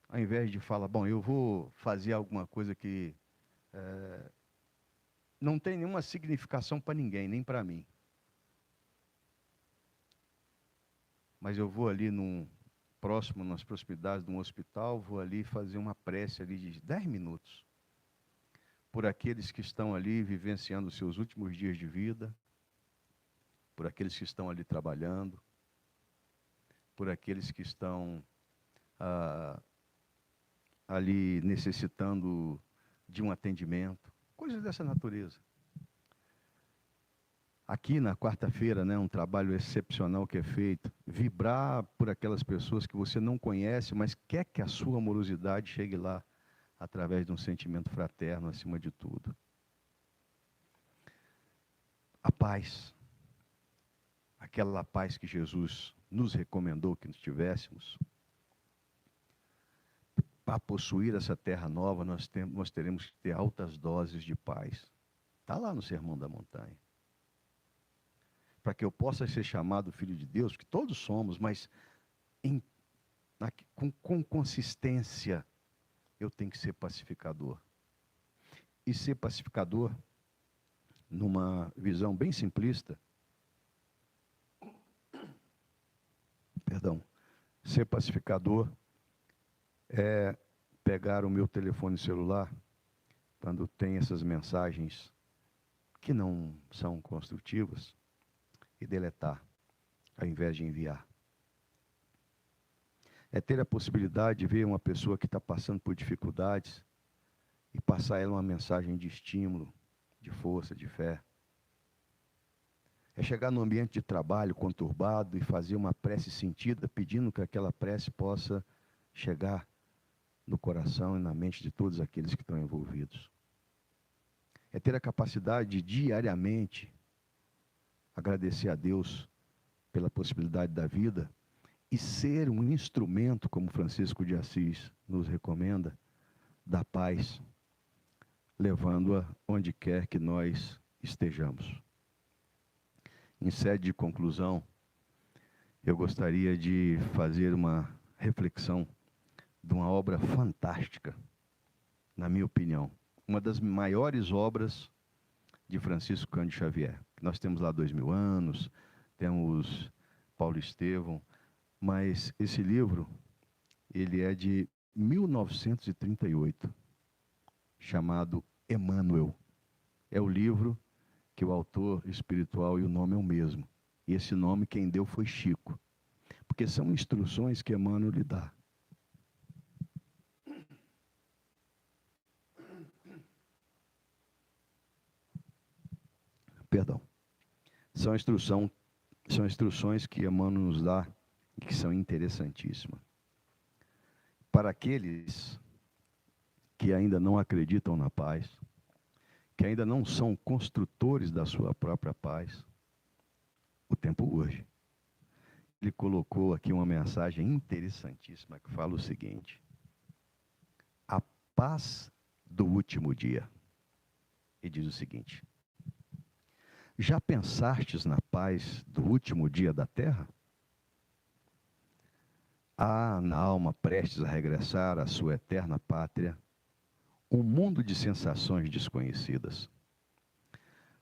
ao invés de falar, bom, eu vou fazer alguma coisa que não tem nenhuma significação para ninguém, nem para mim, mas eu vou ali próximo, nas proximidades de um hospital, vou ali fazer uma prece ali de 10 minutos, por aqueles que estão ali vivenciando os seus últimos dias de vida, por aqueles que estão ali trabalhando, por aqueles que estão ali necessitando de um atendimento, coisas dessa natureza. Aqui na quarta-feira, né, um trabalho excepcional que é feito, vibrar por aquelas pessoas que você não conhece, mas quer que a sua amorosidade chegue lá, através de um sentimento fraterno acima de tudo. A paz, aquela paz que Jesus nos recomendou que nós tivéssemos. Para possuir essa terra nova, nós teremos que ter altas doses de paz. Está lá no Sermão da Montanha. Para que eu possa ser chamado filho de Deus, que todos somos, mas com consistência, eu tenho que ser pacificador. E ser pacificador, numa visão bem simplista, ser pacificador é pegar o meu telefone celular, quando tem essas mensagens que não são construtivas, e deletar, ao invés de enviar. É ter a possibilidade de ver uma pessoa que está passando por dificuldades e passar a ela uma mensagem de estímulo, de força, de fé. É chegar no ambiente de trabalho conturbado e fazer uma prece sentida, pedindo que aquela prece possa chegar no coração e na mente de todos aqueles que estão envolvidos. É ter a capacidade de diariamente agradecer a Deus pela possibilidade da vida e ser um instrumento, como Francisco de Assis nos recomenda, da paz, levando-a onde quer que nós estejamos. Em sede de conclusão, eu gostaria de fazer uma reflexão de uma obra fantástica, na minha opinião, uma das maiores obras de Francisco Cândido Xavier. Nós temos lá 2000 anos, temos Paulo Estevão, mas esse livro, ele é de 1938, chamado Emmanuel. É o livro que o autor espiritual e o nome é o mesmo. E esse nome quem deu foi Chico, porque são instruções que Emmanuel lhe dá. Perdão. São instruções que Emmanuel nos dá e que são interessantíssimas. Para aqueles que ainda não acreditam na paz, que ainda não são construtores da sua própria paz. O tempo urge. Ele colocou aqui uma mensagem interessantíssima que fala o seguinte: a paz do último dia. E diz o seguinte: já pensastes na paz do último dia da terra? Na alma prestes a regressar à sua eterna pátria, um mundo de sensações desconhecidas.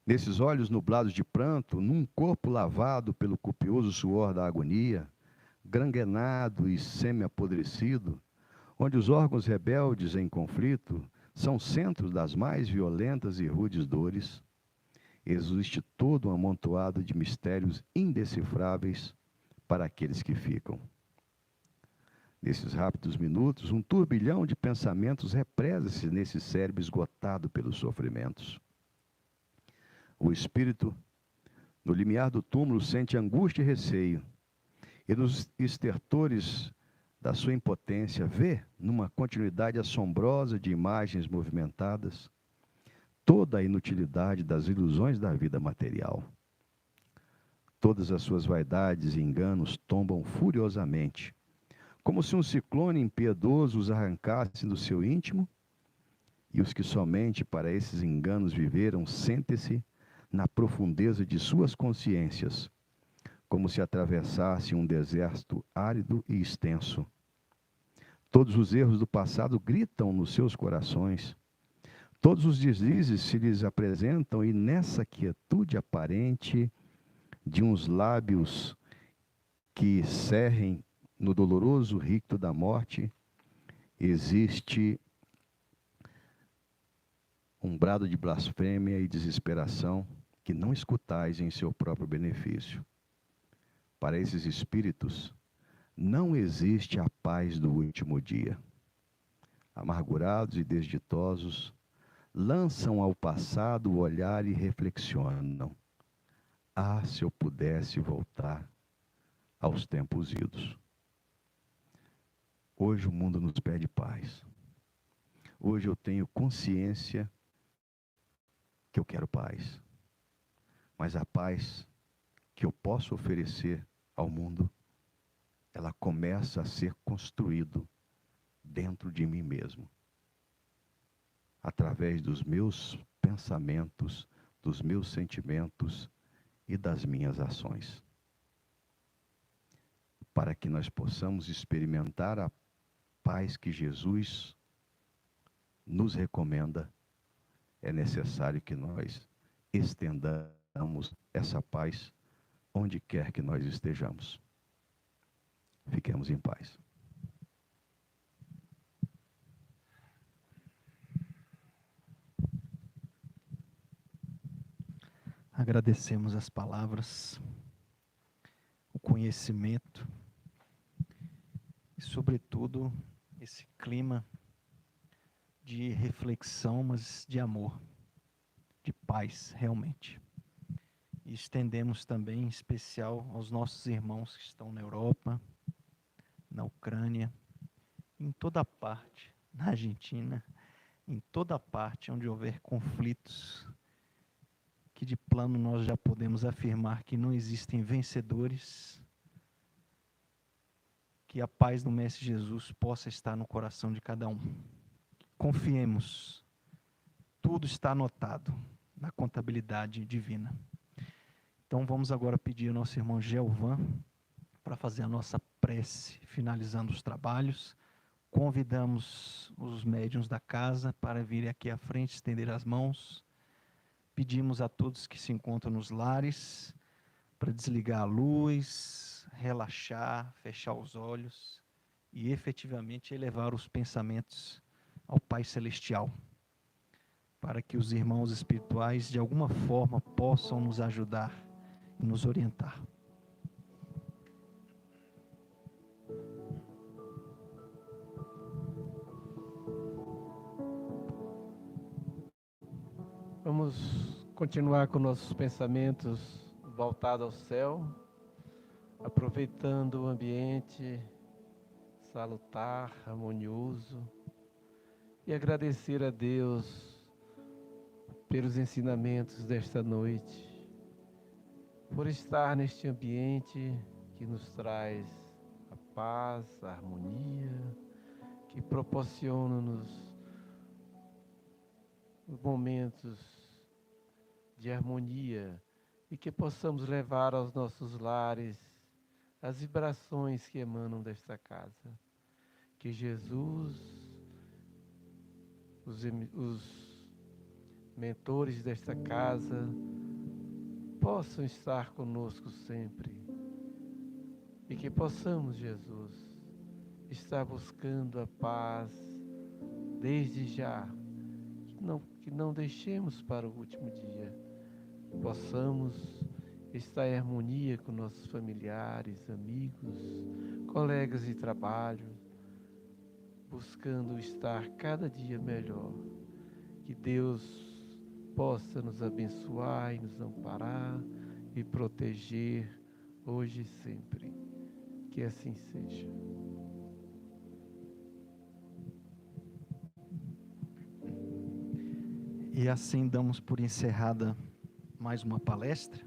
Nesses olhos nublados de pranto, num corpo lavado pelo copioso suor da agonia, granguenado e semi-apodrecido, onde os órgãos rebeldes em conflito são centros das mais violentas e rudes dores, existe todo um amontoado de mistérios indecifráveis para aqueles que ficam. Nesses rápidos minutos, um turbilhão de pensamentos represa-se nesse cérebro esgotado pelos sofrimentos. O espírito, no limiar do túmulo, sente angústia e receio, e nos estertores da sua impotência vê, numa continuidade assombrosa de imagens movimentadas, toda a inutilidade das ilusões da vida material. Todas as suas vaidades e enganos tombam furiosamente, como se um ciclone impiedoso os arrancasse do seu íntimo, e os que somente para esses enganos viveram sentem-se na profundeza de suas consciências, como se atravessasse um deserto árido e extenso. Todos os erros do passado gritam nos seus corações, todos os deslizes se lhes apresentam, e nessa quietude aparente de uns lábios que cerrem no doloroso ricto da morte, existe um brado de blasfêmia e desesperação que não escutais em seu próprio benefício. Para esses espíritos, não existe a paz do último dia. Amargurados e desditosos, lançam ao passado o olhar e reflexionam: se eu pudesse voltar aos tempos idos. Hoje o mundo nos pede paz. Hoje eu tenho consciência que eu quero paz. Mas a paz que eu posso oferecer ao mundo, ela começa a ser construída dentro de mim mesmo. Através dos meus pensamentos, dos meus sentimentos e das minhas ações. Para que nós possamos experimentar a paz que Jesus nos recomenda, é necessário que nós estendamos essa paz onde quer que nós estejamos. Fiquemos em paz. Agradecemos as palavras, o conhecimento e, sobretudo, esse clima de reflexão, mas de amor, de paz, realmente. E estendemos também, em especial, aos nossos irmãos que estão na Europa, na Ucrânia, em toda parte, na Argentina, em toda parte onde houver conflitos, que de plano nós já podemos afirmar que não existem vencedores, que a paz do Mestre Jesus possa estar no coração de cada um. Confiemos, tudo está anotado na contabilidade divina. Então vamos agora pedir ao nosso irmão Gelvan para fazer a nossa prece, finalizando os trabalhos. Convidamos os médiuns da casa para virem aqui à frente, estender as mãos. Pedimos a todos que se encontram nos lares para desligar a luz, relaxar, fechar os olhos e efetivamente elevar os pensamentos ao Pai Celestial, para que os irmãos espirituais de alguma forma possam nos ajudar e nos orientar. Vamos continuar com nossos pensamentos voltados ao céu, aproveitando o ambiente salutar, harmonioso, e agradecer a Deus pelos ensinamentos desta noite, por estar neste ambiente que nos traz a paz, a harmonia, que proporciona-nos momentos de harmonia e que possamos levar aos nossos lares as vibrações que emanam desta casa. Que Jesus, os mentores desta casa, possam estar conosco sempre. E que possamos, Jesus, estar buscando a paz desde já. Que não deixemos para o último dia. Possamos estar em harmonia com nossos familiares, amigos, colegas de trabalho, buscando estar cada dia melhor. Que Deus possa nos abençoar e nos amparar e proteger hoje e sempre. Que assim seja. E assim damos por encerrada mais uma palestra.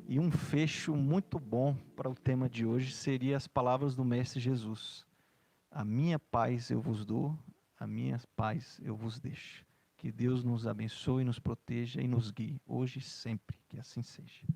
E um fecho muito bom para o tema de hoje seria as palavras do Mestre Jesus. A minha paz eu vos dou, a minha paz eu vos deixo. Que Deus nos abençoe, nos proteja e nos guie, hoje e sempre. Que assim seja.